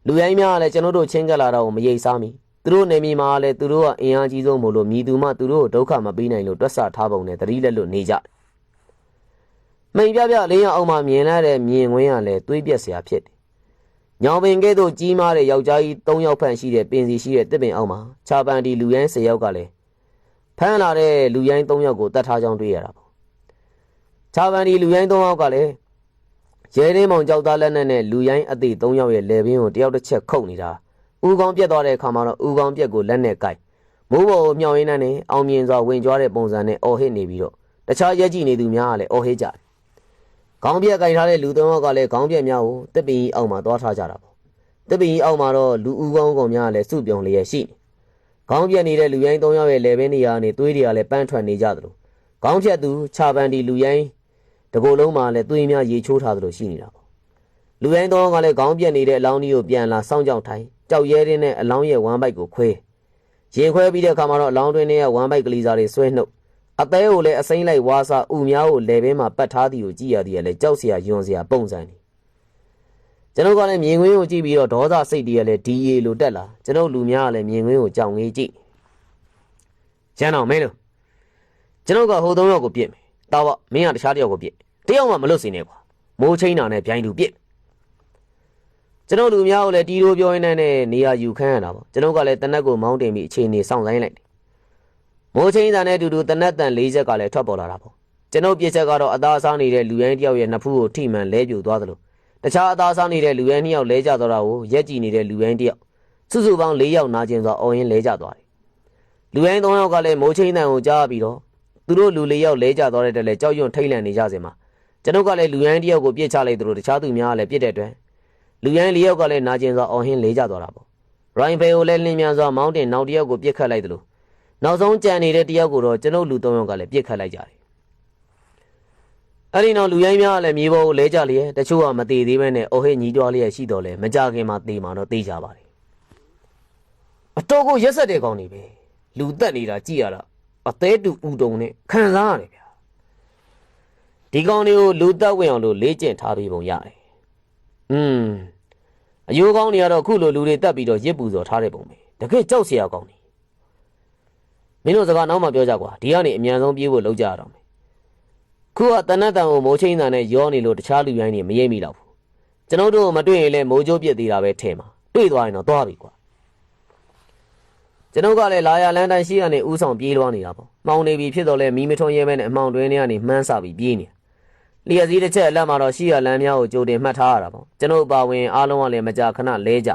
လူရိုင်းများကလည်းကျွန်တော်တို့ချင်းကပ်လာတော့မရိပ်စားမီသူတို့နေမီမှာလည်းသူတို့ကအင်အားကြီးဆုံးမို့လို့မြည်သူမှသူတို့ကိုဒုက္ခမပေးနိုင်လို့တွက်ဆထားပုံနဲ့တတိလက်လို့နေကြမိန်ပြပြလေးရအောင်မှမြင်လာတဲ့မြင်ကွင်းကလည်းသွေးပြက်စရာဖြစ်တယ်ညောင်ပင်ကဲ့သို့ကြီးမားတဲ့ယောက်ျားကြီး3ယောက်ဖန်ရှိတဲ့ပင်စီရှိတဲ့တစ်ပင်အောက်မှာချာပန်ဒီလူရိုင်း10ယောက်ကလည်းဖမ်းလာတဲ့လူရိုင်း3ယောက်ကိုတတ်ထားကြောင်းတွေ့ရတာပေါ့ချာပန်ဒီလူရိုင်း3ယောက်ကလည်းရဲရင်းမောင်ကြောက်သားလက်နဲ့လူရိုင်းအသေး3ယောက်ရဲ့လေပင်ကိုတယောက်တစ်ချက်ခုတ်နေတာဦးကောင်းပြက်သွားတဲ့အခါမှာတော့ဦးကောင်းပြက်ကိုလက်နဲ့ကိုက်မိုးပေါ်ကိုမြောင်ရင်းနဲ့အောင်မြင်စွာဝင်ကြွားတဲ့ပုံစံနဲ့အော်ဟစ်နေပြီးတော့တခြားရက်ကြည့်နေသူများကလည်းအော်ဟစ်ကြတယ်ခေါင်းပြက်ကင်ထားတဲ့လူ3ယောက်ကလည်းခေါင်းပြက်များကိုတစ်ပင်ကြီးအောက်မှာသွားထားကြတာပေါ့တစ်ပင်ကြီးအောက်မှာတော့လူဦးကောင်းကောင်များကလည်းစုပြုံလျက်ရှိနေခေါင်းပြက်နေတဲ့လူရိုင်း3ယောက်ရဲ့လေပင်နေရာနေသွေးတွေကလည်းပန်းထွက်နေကြသလိုခေါင်းဖြတ်သူခြာပန်ဒီလူရိုင်းတကိုယ်လုံးမှာလည်းသွေးများရေချိုးထားသလိုရှိနေတာပေါ့လူရိုင်း3ယောက်ကလည်းခေါင်းပြက်နေတဲ့အလောင်းကြီးကိုပြန်လာစောင့်ကြောက်ထိုင်ကြောက်ရဲရင်းနဲ့အလောင်းရဲ့ဝမ်းပိုက်ကိုခွဲရင်ခွဲပြီးတဲ့အခါမှာတော့အလောင်းတွင်းထဲကဝမ်းပိုက်ကလေးစားတွေဆွဲနှုတ်အသေးကိုလည်းအစိမ့်လိုက်ဝါစာဥများကိုလေပင်မှာပတ်ထားသည်ကိုကြည့်ရသည်ကလည်းကြောက်စရာယွန်စရာပုံစံနေကျွန်တော်ကလည်းမြင်ကွင်းကိုကြည့်ပြီးတော့ဒေါသစိတ်တွေကလည်းဒီရီလိုတက်လာကျွန်တော်လူများကလည်းမြင်ကွင်းကိုကြောင်ငေးကြည့်ရန်အောင်မင်းတို့ကျွန်တော်ကဟို3ယောက်ကိုပြစ်မယ်တာဝမင်းကတခြားတစ်ယောက်ကိုပြစ်တယောက်မှမလွတ်စေနဲ့ကွာမိုးချင်းတာနဲ့ဗျိုင်းသူပြစ်ကျွန်တော်လူများကိုလည်းတီးလို့ပြောရင်းနဲ့နေရာယူခန်းရတာပေါ့ကျွန်တော်ကလည်းတနက်ကိုမောင်းတင်ပြီးအခြေအနေစောင့်ဆိုင်လိုက်တယ်မိုးချင်းတန်နဲ့အတူတူတနက်တန်4ချက်ကလည်းထွက်ပေါ်လာတာပေါ့ကျွန်တော်ပြစ်ချက်ကတော့အသားအစားနေတဲ့လူရိုင်းတယောက်ရဲ့နှစ်ဖူးကိုထိမှန်လဲပြိုသွားသလိုတခြားအသားအစားနေတဲ့လူရိုင်း2ယောက်လဲကျသွားတာကိုရက်ကြည့်နေတဲ့လူရိုင်း1ယောက်စုစုပေါင်း4ယောက်နာကျင်စွာအော်ရင်းလဲကျသွားတယ်လူရိုင်း3ယောက်ကလည်းမိုးချင်းတန်ကိုကြားပြီးတော့သူတို့လူ4ယောက်လဲကျသွားတဲ့တည်းလဲကြောက်ရွံ့ထိတ်လန့်နေကြစင်မှာကျွန်တော်ကလည်းလူရိုင်း1ယောက်ကိုပြစ်ချလိုက်သလိုတခြားသူများကလည်းပြစ်တဲ့အတွက်လူရိုင်း4ယောက်ကလည်းနာကျင်စွာအော်ဟင်းလဲကျသွားတာပေါ့ရိုင်းဖေကိုလည်းလင်းမြန်စွာမောင်းတင်နောက်1ယောက်ကိုပြစ်ခတ်လိုက်သလိုနောက်ဆုံးကြံနေတဲ့1ယောက်ကိုတော့ကျွန်ုပ်လူ3ယောက်ကလည်းပြစ်ခတ်လိုက်ကြတယ် အဲ့ဒီနောက်လူရိုင်းများလည်းမြေပေါ်ကိုလဲကြလျက်တချို့ကမသေးသေးပဲနဲ့အိုဟိညီးတွားလျက်ရှိတော်လဲမကြခင်မှာသေမှာတော့သေကြပါတယ်အတော်ကိုရက်ဆက်တဲ့ကောင်တွေပဲလူတက်နေတာကြည့်ရတာအသေးတူဥတုံနဲ့ခံစားရတယ်ဗျာဒီကောင်တွေကိုလူတက်ဝင်အောင်လို့လေ့ကျင့်ထားပြီးပုံရတယ်အယိုးကောင်းတွေကတော့ခုလိုလူတွေတက်ပြီးတော့ရစ်ပူစော်ထားတဲ့ပုံပဲတကယ်ကြောက်စရာကောင်းနေမင်းတို့စကားနောက်မှပြောကြကွာဒီကနေအမြန်ဆုံးပြေးဖို့လုပ်ကြရတော့မယ်ခုကတနတ်တန်ကိုမိုးချင်းတန်နဲ့ရောနေလို့တခြားလူရိုင်းတွေမရိပ်မိတော့ဘူးကျွန်တော်တို့မတွေ့ရင်လည်းမိုးကြိုးပြစ်သေးတာပဲထဲမှာတွေ့သွားရင်တော့သွားပြီကွာကျွန်တော်ကလည်းလာရလန်းတိုင်းရှိရနေဥဆောင်ပြေးလွှားနေတာပေါ့မှောင်နေပြီဖြစ်တော့လဲမီးမထွန်းရဲမဲနဲ့အမှောင်တွင်းထဲကနေမှန်းဆပြီးပြေးနေတာလျှက်စည်းတစ်ချက်အလက်မှာတော့ရှိရလန်းများကိုကြိုတင်မှတ်ထားရတာပေါ့ကျွန်တော်ပါဝင်အားလုံးကလည်းမကြာခဏလဲကြ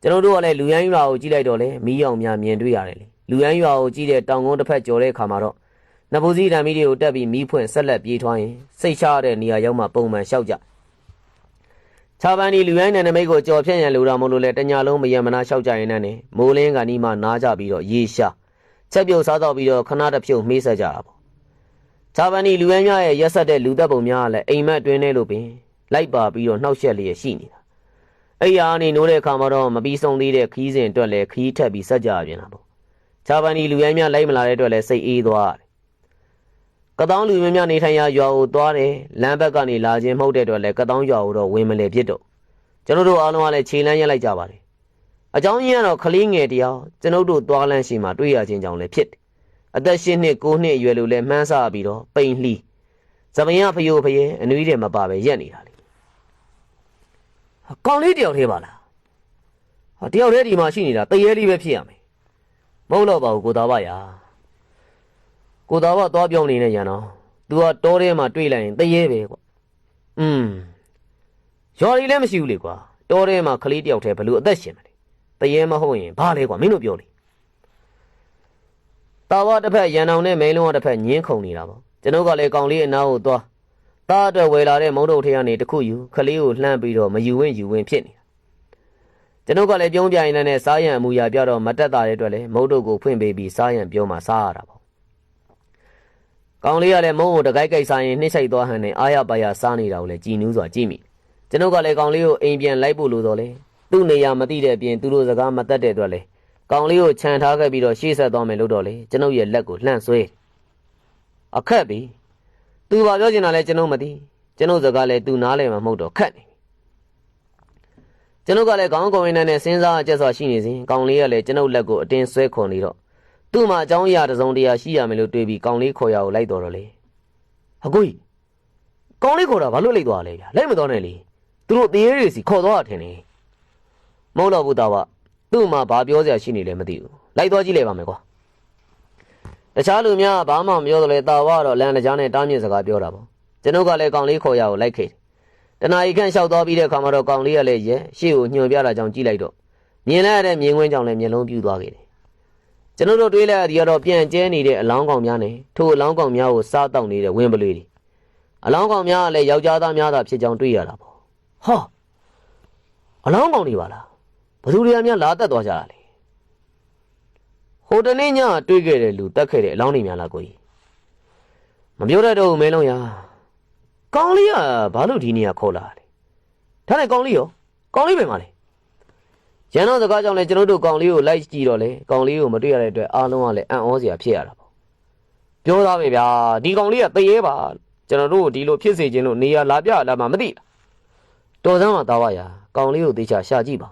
ကျွန်တော်တို့ကလည်းလူရိုင်းရွာကိုကြည့်လိုက်တော့လေမီးရောင်များမြင်တွေ့ရတယ်လေလူရိုင်းရွာကိုကြည့်တဲ့တောင်ကုန်းတစ်ဖက်ကျော်တဲ့အခါမှာတော့နဘူစီတံမီတွေကိုတက်ပြီးမီးဖွင့်ဆက်လက်ပြေးထွားရင်စိတ်ချရတဲ့နေရာရောက်မှပုံမှန်လျှောက်ကြချာပန်ဒီလူရိုင်းနယ်နမိတ်ကိုကြော်ဖြတ်ရန်လိုတာမလို့လေတညာလုံးမယံမနာလျှောက်ကြရင်နဲ့မိုးလင်းကနီးမှနားကြပြီးတော့ရေရှာချက်ပြုတ်စားတော့ပြီးတော့ခဏတစ်ဖြုတ်မေးဆက်ကြတာပေါ့ချာပန်ဒီလူရိုင်းများရဲ့ရက်ဆက်တဲ့လူသက်ပုံများကလည်းအိမ်မက်တွင်းထဲလို့ပင်လိုက်ပါပြီးတော့နှောက်ယှက်လျက်ရှိနေတာအဲ့ရာနေနိုးတဲ့အခါမှာတော့မပြီးဆုံးသေးတဲ့ခီးစဉ်အတွက်လည်းခီးထက်ပြီးဆက်ကြပြန်တာပေါ့ချာပန်ဒီလူရိုင်းများလိုက်မလာတဲ့အတွက်လည်းစိတ်အေးသွားတယ်ကတောင်းလူမျိုးများနေထိုင်ရာရွာကိုသွားတယ်လမ်းဘက်ကနေလာခြင်းမဟုတ်တဲ့အတွက်လည်းကတောင်းရွာကိုတော့ဝင်မလဲဖြစ်တော့ကျွန်တော်တို့အားလုံးကလည်းခြေလမ်းရက်လိုက်ကြပါတယ်အကြောင်းရင်းကတော့ကလေးငယ်တယောက်ကျွန်တော်တို့သွားလန်းရှိမှတွေ့ရခြင်းကြောင့်လည်းဖြစ်တယ်အသက်၈နှစ်၉နှစ်အရွယ်လိုလည်းမှန်းဆပြီးတော့ပိန်လှီဇပင်ရဖယိုဖယဲအနွေးတယ်မပါပဲရက်နေတာလေကောင်းလေးတယောက်သေးပါလားတယောက်တည်းဒီမှာရှိနေတာတရေလေးပဲဖြစ်ရမယ်မဟုတ်တော့ပါဘူးကိုသားပါရာကိုသားဘာသွားပြောင်းနေနေရန်တော့ तू ကတောထဲမှာတွေ့လိုက်ရင်တရေပဲကွာရွာကြီးလည်းမရှိဘူးလေကွာတောထဲမှာကလေးတယောက်တည်းဘလို့အသက်ရှင်မလဲတရေမဟုတ်ရင်ဘာလဲကွာမင်းတို့ပြောလေတာဝတစ်ဖက်ရန်အောင်နဲ့မိန်လုံးကတစ်ဖက်ညင်းခုန်နေတာပေါ့ကျွန်တော်ကလည်းကောင်လေးအနားကိုသွားသားအတွက်ဝယ်လာတဲ့မုံတုတ်ထဲကနေတခုယူကလေးကိုလှမ်းပြီးတော့မယူဝင်ဖြစ်နေတာကျွန်တော်ကလည်းပြုံးပြရင်လည်းစားရန်အမူအရာပြတော့မတက်တာတဲ့အတွက်လည်းမုံတုတ်ကိုဖွင့်ပေးပြီးစားရန်ပြောမှစားရတာပေါ့ကောင်လေးကလည်းမုံကိုတကိုက်ကိုက်စားရင်နှိမ့်ဆိုင်သွားဟန်နဲ့အားရပါရစားနေတာကိုလည်းကြည်နူးစွာကြည့်မိကျွန်တော်ကလည်းကောင်လေးကိုအိမ်ပြန်လိုက်ဖို့လိုတော့လေသူ့နေရာမသိတဲ့အပြင်သူတို့စကားမတတ်တဲ့အတွက်လေကောင်လေးကိုခြံထားခဲ့ပြီးတော့ရှေ့ဆက်သွားမယ်လို့တော့လေကျွန်ုပ်ရဲ့လက်ကိုလှန့်ဆွဲအခက်ပြီသူဘာပြောချင်တာလဲကျွန်ုပ်မသိကျွန်ုပ်စကားလဲသူနားလဲမှာမဟုတ်တော့ခက်နေကျွန်ုပ်ကလည်းခေါင်းကိုင်းနဲ့စဉ်းစားအကျက်စွာရှိနေစဉ်ကောင်လေးကလည်းကျွန်ုပ်လက်ကိုအတင်းဆွဲခေါ်နေတော့သူ့မှာအကြောင်းအရာတစ်စုံတစ်ရာရှိရမယ်လို့တွေးပြီးကောင်လေးခေါ်ရကိုလိုက်တော်လေအကိုကြီးကောင်လေးခေါ်တာဘာလို့လိုက်သွားလဲဗျာလိုက်မတော်နဲ့လေသူတို့တရေတွေစီခေါ်သွားတာထင်နေမဟုတ်တော့ဘူးသားကသူ့မှာဘာပြောစရာရှိနေလဲမသိဘူးလိုက်သွားကြည့်လိုက်ပါမယ်ကွာတခြားလူများဘာမှမပြောတော့လေတာဝကတော့လမ်းတကြားနဲ့တားမြစ်စကားပြောတာပေါ့ကျွန်ုပ်ကလည်းကောင်လေးခေါ်ရကိုလိုက်ခဲ့တနာရီခန့်လျှောက်သွားပြီးတဲ့အခါမှာတော့ကောင်လေးကလည်းရဲရှေ့ကိုညွှန်ပြတာကြောင့်ကြည့်လိုက်တော့မြင်လိုက်ရတဲ့မြင်ကွင်းကြောင့်လည်းမျက်လုံးပြူသွားခဲ့တယ်ကျွန်တော်တို့တွေးလိုက်ရသည်ကတော့ပြန်ကျဲနေတဲ့အလောင်းကောင်များနဲ့ထိုအလောင်းကောင်များကိုစားတောက်နေတဲ့ဝင်းပလွေတွေအလောင်းကောင်များကလည်းယောက်ျားသားများသာဖြစ်ကြောင်းတွေးရတာပေါ့ဟာအလောင်းကောင်တွေပါလားဘသူတွေကများလာတက်သွားကြတာလေဟိုတနေ့ညတွေးခဲ့တဲ့လူတက်ခဲ့တဲ့အလောင်းတွေများလားကိုကြီးမပြောတတ်တော့မဲလုံးရကောင်းလေးကဘာလို့ဒီနေရာခေါ်လာလဲဒါနဲ့ကောင်းလေးရောကောင်းလေးပဲမလဲရန်တော့စကားကြောင့်လဲကျွန်တော်တို့ကောင်းလေးကိုလိုက်ကြည့်တော့လေကောင်းလေးကိုမတွေ့ရတဲ့အတွက်အားလုံးကလည်းအံ့ဩစရာဖြစ်ရတာပေါ့ပြောသားပဲဗျာဒီကောင်းလေးကတရေပါကျွန်တော်တို့ဒီလိုဖြစ်စေခြင်းလို့နေရာလာပြလာမှမသိတော်စမ်းမှာသားဝါရာကောင်းလေးကိုသေချာရှာကြည့်ပါ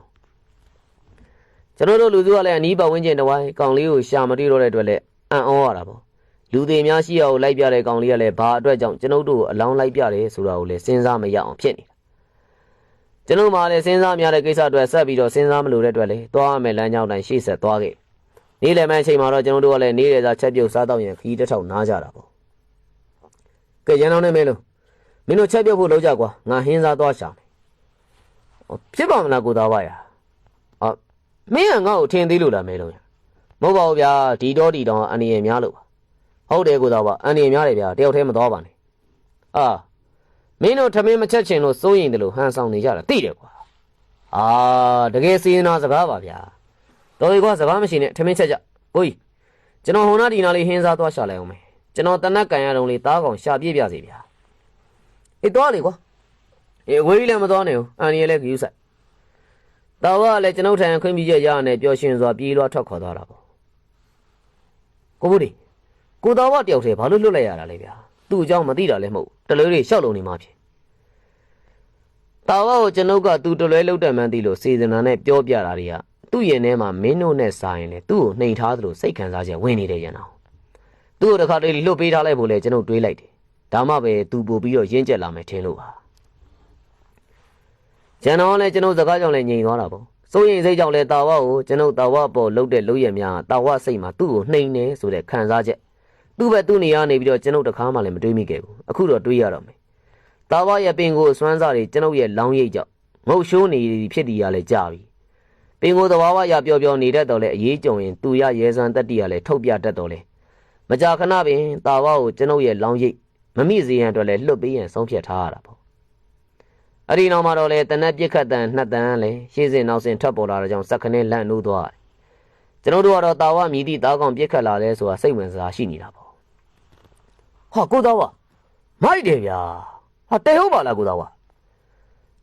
ကျွန်တော်တို့လူစုကလည်းအနီးပတ်ဝန်းကျင်တစ်ဝိုင်းကောင်လေးကိုရှာမတွေ့တော့တဲ့အတွက်လည်းအံ့ဩရတာပေါ့လူသေးများရှိအောင်လိုက်ပြတဲ့ကောင်လေးကလည်းဘာအတွက်ကြောင့်ကျွန်တော်တို့ကိုအလောင်းလိုက်ပြတယ်ဆိုတာကိုလည်းစဉ်းစားမရအောင်ဖြစ်နေတာကျွန်တော်မှလည်းစဉ်းစားများတဲ့ကိစ္စအတွက်ဆက်ပြီးတော့စဉ်းစားမလို့တဲ့အတွက်လည်းသွားရမယ်လမ်းကြောင်းတိုင်းရှေ့ဆက်သွားခဲ့နေ့လယ်မှအချိန်မှာတော့ကျွန်တော်တို့ကလည်းနေ့လယ်စာချက်ပြုတ်စားတော့ရင်ခီးတစ်ထောင်နားကြတာပေါ့ကဲရန်အောင်နဲ့မဲလို့မင်းတို့ချက်ပြုတ်ဖို့လုပ်ကြကွာငါဟင်းစားသွားရှာမယ်ဖြစ်ပါမလားကိုသားပါရာမင်းကငါ့ကိုထင်သေးလို့လားမဲလုံးရမဟုတ်ပါဘူးဗျာဒီတော့ဒီတောင်အန်ဒီရများလို့ပါဟုတ်တယ်ကိုသားပါအန်ဒီရများတယ်ဗျာတယောက်တည်းမသွားပါနဲ့မင်းတို့ထမင်းမချက်ချင်လို့စိုးရင်တယ်လို့ဟန်ဆောင်နေကြတာသိတယ်ကွာတကယ်စီရင်နာစကားပါဗျာတော်ပြီကွာစကားမရှိနဲ့ထမင်းချက်ကြကိုကြီးကျွန်တော်ဟိုနာဒီနာလေးဟင်းစားသွားရှာလိုက်အောင်မယ်ကျွန်တော်တနက်ကန်ရတုံးလေးသားကောင်ရှာပြည့်ပြစေဗျာ သွားလေကွာအဝေးလည်းမသွားနဲ့အန်ရီလည်းခယူးဆိုင်တာဝါလည်းကျွန်ုပ်ထံခွင့်ပြုချက်ရနဲ့ပျော်ရွှင်စွာပြေးလွှားထွက်ခေါ်သွားတာပေါ့ကိုဘူးဒီကိုတာဝါတယောက်တည်းဘာလို့လွတ်လိုက်ရတာလဲဗျာသူ့အကြောင်းမသိတာလည်းမဟုတ်တလွဲတွေရှောက်လုံနေမှဖြစ်တာဝါကိုကျွန်ုပ်ကသူတလွဲလှုပ်တယ်မှန်းသိလို့စေစနာနဲ့ပြောပြတာတွေကသူ့ရင်ထဲမှာမင်းတို့နဲ့စာရင်လေသူ့ကိုနှိမ်ထားသလိုစိတ်ခံစားချက်ဝင်နေတယ်ရန်အောင်သူ့ကိုတစ်ခါတည်းလွတ်ပေးထားလိုက်ဖို့လေကျွန်ုပ်တွေးလိုက်တယ်ဒါမှပဲသူပို့ပြီးတော့ရင်းကျက်လာမယ်ထင်လို့ပါကျန်တော့လည်းကျွန်ုပ်စကားကြောင့်လည်းငြိမ်သွားတာပေါ့စိုးရင်စိတ်ကြောင့်လည်းတာဝါကိုကျွန်ုပ်တာဝါပေါ်လှုပ်တဲ့လှုပ်ရများတာဝါစိတ်မှာသူ့ကိုနှိမ်နေဆိုတဲ့ခံစားချက်သူ့ဘက်သူ့နေရာနေပြီးတော့ကျွန်ုပ်တခါမှလည်းမတွေးမိခဲ့ဘူးအခုတော့တွေးရတော့မယ်တာဝါရဲ့ပင်ကိုစွမ်းစားတွေကျွန်ုပ်ရဲ့လောင်းရိပ်ကြောင့်ငုတ်ရှိုးနေဖြစ်တည်ရလဲကြာပြီပင်ကိုသဘာဝရပျော်ပျော်နေတတ်တော့လဲအေးကြုံရင်သူရရဲစွမ်းတက်တည်ရလဲထုတ်ပြတတ်တော့လဲမကြာခဏပင်တာဝါကိုကျွန်ုပ်ရဲ့လောင်းရိပ်မမိစေရန်အတွက်လဲလွတ်ပေးရန်ဆုံးဖြတ်ထားရတာပေါ့အဲ့ဒီနောက်မှာတော့လဲတနက်ပြစ်ခတ်တန်နှစ်တန်လဲရှေ့စဉ်နောက်စဉ်ထွက်ပေါ်လာတဲ့ကြောင့်စက်ခနဲ့လန့်နိုးသွားတယ်ကျွန်တော်တို့ကတော့တာဝါမြည်သည့်တားကောင်ပြစ်ခတ်လာလဲဆိုတာစိတ်ဝင်စားရှိနေတာပေါ့ဟာကိုသားဝမိုက်တယ်ဗျာဟာတဲဟုတ်ပါလားကိုသားဝ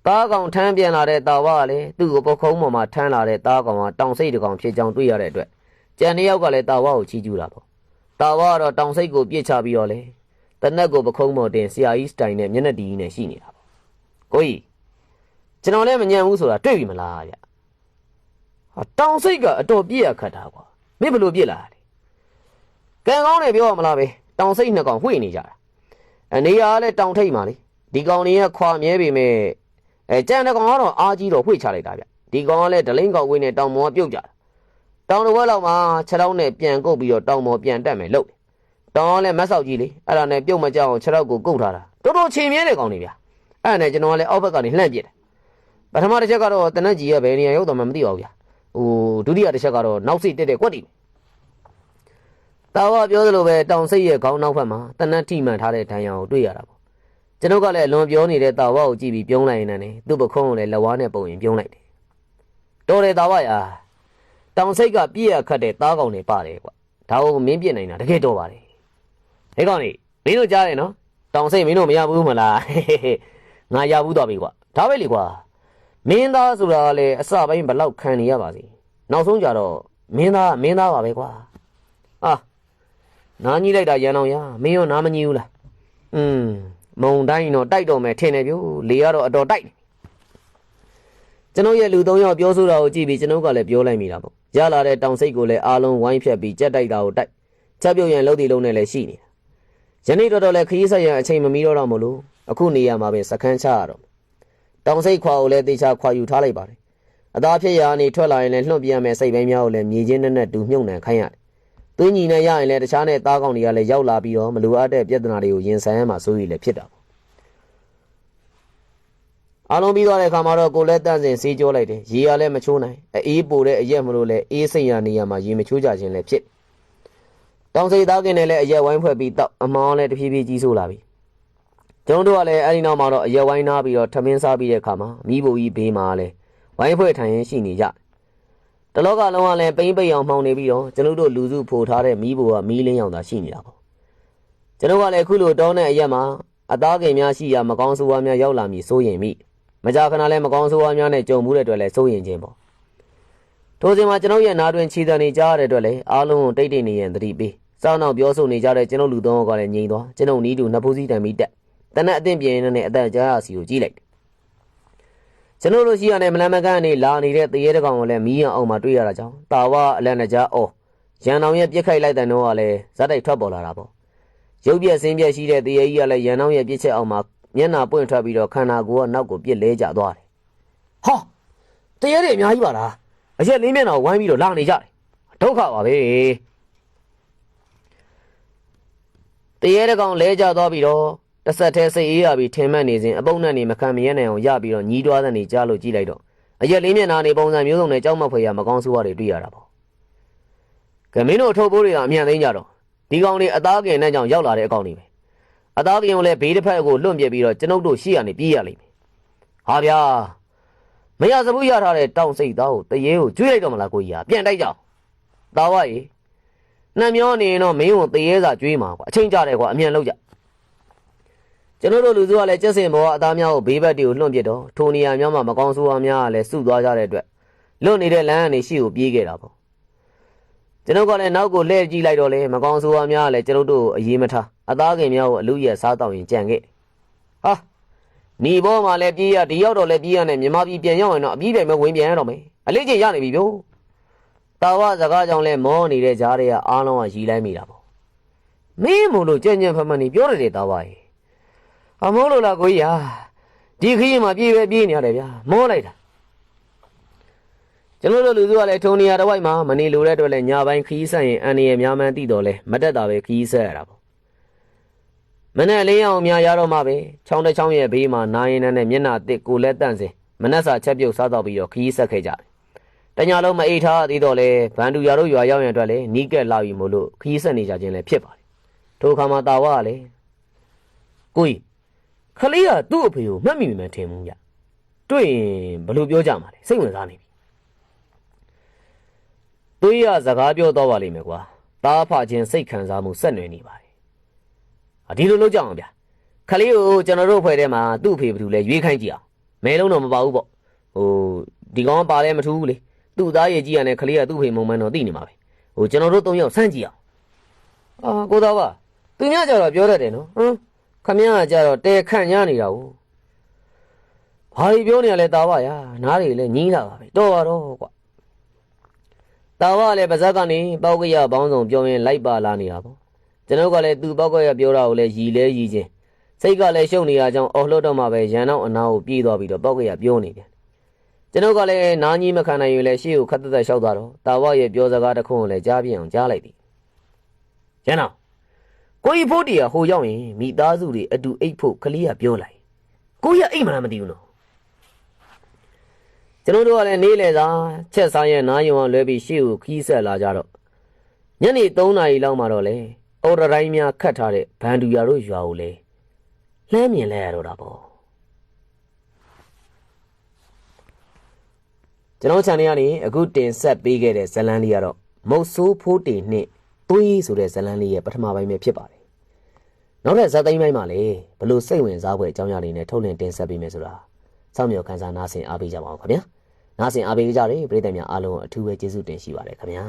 တားကောင်ထမ်းပြန်လာတဲ့တာဝါကလည်းသူ့ကိုပုတ်ခုံးပေါ်မှာထမ်းလာတဲ့တားကောင်ကတောင်စိတ်တကောင်ဖြစ်ကြောင်တွေ့ရတဲ့အတွက်ကြံတစ်ယောက်ကလည်းတာဝါကိုချီးကျူးတာပေါ့တာဝါကတော့တောင်စိတ်ကိုပြစ်ချပြီးတော့လေတနက်ကိုပုတ်ခုံးပေါ်တင်ဆရာကြီးစတိုင်နဲ့မျက်နှာတီးနဲ့ရှိနေတာပေါ့ကိုကြီးကျွန်တော်လည်းမညံဘူးဆိုတာတွေ့ပြီမလားဗျဟာတောင်စိတ်ကအတော်ပြည့်ရခတ်တာကွာမင်းဘယ်လိုပြစ်လာလဲကံကောင်းတယ်ပြောရမလားပဲတောင်စိတ်နှစ်ကောင်ဝှေ့နေကြတာအနေရလည်းတောင်ထိတ်မှာလေဒီကောင်တွေကခွာမြဲပေမဲ့ကြံတဲ့ကောင်ကတော့အားကြီးတော့ဝှေ့ချလိုက်တာဗျဒီကောင်ကလည်းဒလိန်ကောက်ဝေးနဲ့တောင်မောပြုတ်ကြတာတောင်တစ်ဝက်လောက်မှာခြေထောက်နဲ့ပြန်ကုတ်ပြီးတော့တောင်မောပြန်တက်မယ်လို့တောင်ကလည်းမတ်ဆောက်ကြီးလေအဲ့ဒါနဲ့ပြုတ်မကြောက်အောင်ခြေထောက်ကိုကုတ်ထားတာတော်တော်ချိန်မြဲတဲ့ကောင်တွေဗျအဲ့ဒါနဲ့ကျွန်တော်ကလည်းအောက်ဘက်ကနေလှမ်းပစ်တယ်ပထမတစ်ချက်ကတော့တနက်ကြီးရဲ့ဘယ်နေရာရောက်တော့မှမသိပါဘူးဗျဒုတိယတစ်ချက်ကတော့နောက်စိတ်တက်တဲ့ကွက်တီတာဝါပြောသလိုပဲတောင်စိတ်ရဲ့ခေါင်းနောက်ဘက်မှာတနက်ထိမှန်ထားတဲ့ဒဏ်ရာကိုတွေ့ရတာပေါ့ကျွန်တော်ကလည်းအလွန်ပြောနေတဲ့တာဝါကိုကြည့်ပြီးပြုံးလိုက်ရင်လည်းသူ့ပခုံးကိုလည်းလက်ဝါးနဲ့ပုံရင်ပြုံးလိုက်တယ်တော်တယ်တာဝါရာတောင်စိတ်ကပြည့်ရခတ်တဲ့သားကောင်တွေပါတယ်ကွာဒါကိုမင်းပြစ်နိုင်တာတကယ်တော့ပါတယ်ဒီကောင်နေမင်းတို့ကြားတယ်နော်တောင်စိတ်မင်းတို့မရဘူးမလားငါရဘူးတော့ပြီကွာဒါပဲလေကွာမင်းသားဆိုတာကလည်းအစပိုင်းဘလောက်ခံနေရပါစေနောက်ဆုံးကြတော့မင်းသားပါပဲကွာနားကြီးလိုက်တာရန်အောင်ရမင်းရောနားမကြီးဘူးလားမုံတိုင်းတော့တိုက်တော့မယ်ထင်တယ်ဗျို့လေကတော့အတော်တိုက်ကျွန်တော်ရဲ့လူ၃ယောက်ပြောဆိုတာကိုကြည့်ပြီးကျွန်တော်ကလည်းပြောလိုက်မိတာပေါ့ရလာတဲ့တောင်စိတ်ကိုလည်းအားလုံးဝိုင်းဖြတ်ပြီးကြက်တိုက်တာကိုတိုက်ချက်ပြုတ်ရင်လှုပ်တီလုံးနဲ့လည်းရှိနေတာယနေ့တော်လည်းခရီးဆက်ရန်အချိန်မမီတော့တော့မလို့အခုနေရမှာပဲစခန်းချရတော့တောင်စိတ်ခွာကိုလည်းတေချာခွာယူထားလိုက်ပါတယ်အသားဖြစ်ရာနေထွက်လာရင်လည်းလွှတ်ပြရမယ်စိတ်ပိုင်းများကိုလည်းမြေချင်းနဲ့တူမြုပ်နှံခိုင်းရတယ်သွင်းညီနဲ့ရရင်လည်းတခြားနဲ့သားကောင်တွေကလည်းရောက်လာပြီးတော့မလိုအပ်တဲ့ပြဿနာတွေကိုရင်ဆိုင်ရမှာစိုးရိမ်လည်းဖြစ်တာပေါ့အားလုံးပြီးသွားတဲ့အခါမှာတော့ကိုလည်းတန့်စင်စေးကြောလိုက်တယ်ရေရလည်းမချိုးနိုင်အေးပိုတဲ့အရက်မလို့လည်းအေးစိတ်ရနေရမှာရေမချိုးကြခြင်းလည်းဖြစ်တောင်စိတ်သားကင်းနဲ့လည်းအရက်ဝိုင်းဖွဲ့ပြီးတော့အမောင်းလည်းတဖြည်းဖြည်းကြီးဆိုးလာပြီကျွန်တော်တို့ကလည်းအဲဒီနောက်မှာတော့အရက်ဝိုင်းနားပြီးတော့ထမင်းစားပြီးတဲ့အခါမှာမိဖို့ကြီးဘေးမှာလည်းဝိုင်းဖွဲ့ထိုင်ရင်းရှိနေကြတလောကလုံးကလည်းပိမ့်ပိတ်အောင်မှောင်နေပြီးတော့ကျွန်တော်တို့လူစုဖိုထားတဲ့မိဖို့ကမီးလင်းရောင်သာရှိနေတာပေါ့ကျွန်တော်ကလည်းခုလိုတောင်းတဲ့အရက်မှာအသားကင်များရှိရာမကောင်းဆိုးဝါးများရောက်လာမည်စိုးရင်မိမကြာခဏလည်းမကောင်းဆိုးဝါးများနဲ့ကြုံမှုတဲ့အတွက်လည်းစိုးရင်ခြင်းပေါ့ထိုစဉ်မှာကျွန်တော်ရဲ့နားတွင်ခြေတံနေကြရတဲ့အတွက်လည်းအားလုံးကိုတိတ်တိတ်နေရင်သတိပေးစောင်းအောင်ပြောဆိုနေကြတဲ့ကျွန်တော်လူသုံးယောက်ကလည်းငြိမ်သွားကျွန်တော်နီးတူနှစ်ဖူးစည်းတံပြီးတက်တနက်အသင့်ပြင်းနဲ့အသက်ကြားရစီကိုကြည့်လိုက်ကျွန်တော်တို့ရှိရတဲ့မလန်မကန်းနေလာနေတဲ့တရေတကောင်ကိုလည်းမီးရအောင်မှတွေ့ရတာကြောင့်တာဝအလန်တကြားအော်ရန်အောင်ရဲ့ပြစ်ခိုက်လိုက်တဲ့နှောကလည်းဇက်တိုက်ထွက်ပေါ်လာတာပေါ့ရုပ်ပြက်စင်းပြက်ရှိတဲ့တရေကြီးကလည်းရန်အောင်ရဲ့ပြစ်ချက်အောင်မှမျက်နှာပွင့်ထွက်ပြီးတော့ခန္ဓာကိုယ်ကနောက်ကိုပြစ်လဲကျသွားတယ်ဟာတရေတွေအများကြီးပါလားအရက်လေးမျက်နှာကိုဝိုင်းပြီးတော့လာနေကြတယ်ဒုက္ခပါပဲတရေတကောင်လဲကျသွားပြီးတော့တဆက်သေးစိတ်အေးရပြီးထင်မှတ်နေစဉ်အပုပ်နဲ့နေမခံမရနိုင်အောင်ရပြီးတော့ညီးတွားတဲ့နေကြားလို့ကြည့်လိုက်တော့အရက်လေးမျက်နှာနေပုံစံမျိုးစုံနဲ့ကြောက်မက်ဖွယ်ရမကောင်းဆိုးရတွေတွေ့ရတာပေါ့ကမင်းတို့ထုတ်ပိုးတွေကအမြန်သိမ်းကြတော့ဒီကောင်တွေအသားကင်နဲ့ကြောင့်ရောက်လာတဲ့အကောင်တွေပဲအသားကင်ကိုလည်းဘေးတစ်ဖက်ကိုလွန့်ပြပြီးတော့ကျွန်ုပ်တို့ရှိရနေပြေးရလိမ့်မယ်ဟာဗျာမရစဘူးရထားတဲ့တောင်စိတ်သားကိုတရေကိုကျွေးလိုက်တော့မလားကိုကြီးကပြန်တိုက်ကြအောင်သားဝရေနှံမျောနေရင်တော့မင်းကိုတရေစာကျွေးမှာကွာအချိန်ကြတယ်ကွာအမြန်လောက်ကြ ကျွန်တော်တို့လူစုကလည်းကျက်စင်ဘောကအသားများကိုဘေးဘက်တွေကိုလွှင့်ပစ်တော့ထိုနေရာများမှာမကောင်းဆိုးအားများကလည်းစုသွားကြတဲ့အတွက်လွတ်နေတဲ့လမ်းကနေရှေ့ကိုပြေးခဲ့တာပေါ့ကျွန်တော်ကလည်းနောက်ကိုလှည့်ကြည့်လိုက်တော့လေမကောင်းဆိုးအားများကလည်းကျွန်တော်တို့အရေးမထားအသားခင်များကိုအလူရက်စားတော့ရင်ကြံခဲ့ဟာညီဘောမှာလည်းပြေးရဒီရောက်တော့လည်းပြေးရနဲ့မြမပြည်ပြန်ရောက်ရင်တော့အပြေးပြိုင်မဲ့ဝင်ပြန်ရတော့မယ်အလေးချင်းရနေပြီဗျို့တာဝစကားကြောင့်လဲမောနေတဲ့ကြားတွေကအားလုံးကရီလိုက်မိတာပေါ့မင်းမို့လို့ကြံ့ကြံ့ဖက်ဖက်နေပြောရတယ်တာဝရေအမိုးလို့လားကိုကြီးဟာဒီခရီးမှာပြေးပဲပြေးနေရတယ်ဗျာမောလိုက်တာကျွန်တော်တို့လူစုကလည်းထုံနေရတစ်ဝိုက်မှာမနေလိုတဲ့အတွက်လည်းညပိုင်းခရီးဆက်ရင်အန်ရများမှန်းသိတော့လဲမတက်တာပဲခရီးဆက်ရတာပေါ့မနဲ့လေးအောင်များရတော့မှပဲချောင်းတစ်ချောင်းရဲ့ဘေးမှာနာရင်နဲ့မျက်နှာတစ်ကိုလက်တန့်စင်မနှက်စာချက်ပြုတ်စားတော့ပြီးတော့ခရီးဆက်ခဲ့ကြတယ်တညာလုံးမအိတ်ထားသေးတော့လဲဗန်တူရတို့ရွာရောက်ရင်အတွက်လဲနီးကက်လာပြီမို့လို့ခရီးဆက်နေကြခြင်းလည်းဖြစ်ပါတယ်ထိုအခါမှာတာဝကလည်းကိုကြီးခလေးကသူ့အဖေကိုမှတ်မိမှန်းထင်မှုရတွေ့ရင်ဘယ်လိုပြောကြမှာလဲစိတ်ဝင်စားနေပြီသွေးရစကားပြောတော့ပါလိမ့်မယ်ကွာတားဖခြင်းစိတ်ခံစားမှုဆက်နွယ်နေပါတယ်ဒီလိုလုပ်ကြအောင်ဗျာခလေးကိုကျွန်တော်တို့ဖွဲ့ထဲမှာသူ့အဖေဘယ်သူလဲရွေးခိုင်းကြည့်အောင်မဲလုံးတော့မပါဘူးပေါ့ဒီကောင်ပါလဲမထူးဘူးလေသူ့သားရဲ့ကြီးရနဲ့ခလေးကသူ့ဖေမုံမှန်းတော့သိနေမှာပဲကျွန်တော်တို့၃ယောက်ဆန့်ကြည့်အောင်ကိုသားပါသူများကြတော့ပြောတတ်တယ်နော်ခမရကြတော့တဲခန့်ညနေတာကိုဘာတွေပြောနေရလဲတာဝရနားတွေလည်းညင်းလာပါပဲတော်ပါတော့ကွာတာဝလည်းပါဇက်ကနေပောက်ကရပေါင်းစုံပြောရင်လိုက်ပါလာနေတာပေါ့ကျွန်တော်ကလည်းသူပောက်ကရပြောတာကိုလည်းရီလဲရီချင်းစိတ်ကလည်းရှုပ်နေရကြောင်းအော်လှုပ်တော့မှပဲရန်တော့အနာကိုပြေးသွားပြီးတော့ပောက်ကရပြောနေတယ်ကျွန်တော်ကလည်းနားကြီးမခံနိုင်ရင်လည်းရှေ့ကိုခတ်သက်သက်လျှောက်သွားတော့တာဝရဲ့ပြောစကားတစ်ခုကိုလည်းကြားပြအောင်ကြားလိုက်သည်ရန်တော့ကိုကြီးဖို့တီကဟိုရောက်ရင်မိသားစုတွေအတူအိတ်ဖို့ကလေးကပြောလိုက်ကိုကြီးကအိတ်မှလားမသိဘူးနော်ကျွန်တော်တို့ကလည်းနေလေသာချက်စားရဲ့နားယုံအောင်လွဲပြီးရှေ့ကိုခီးဆက်လာကြတော့ညနေ3 နာရီလောက်မှတော့လေအော်ဒတိုင်းများခတ်ထားတဲ့ဘန်ဒူယာတို့ရွာကိုလေလှမ်းမြင်လဲရတော့တာပေါ့ကျွန်တော် channel ကနေအခုတင်ဆက်ပေးခဲ့တဲ့ဇလန်းလေးကတော့မုတ်ဆိုးဖိုးတီနှင့်သွေးဆိုတဲ့ဇလန်းလေးရဲ့ပထမပိုင်းပဲဖြစ်ပါတယ်နောက်တဲ့ဇာတ်သိမ်းပိုင်းမှာလေဘလို့စိတ်ဝင်စားဖွယ်အကြောင်းအရာတွေနဲ့ထုတ်လင်းတင်ဆက်ပေးမယ်ဆိုတာစောင့်မျှော်ခန်းစားနားဆင်အားပေးကြပါအောင်ခင်ဗျာနားဆင်အားပေးကြတဲ့ပရိသတ်များအားလုံးအထူးပဲကျေးဇူးတင်ရှိပါတယ်ခင်ဗျာ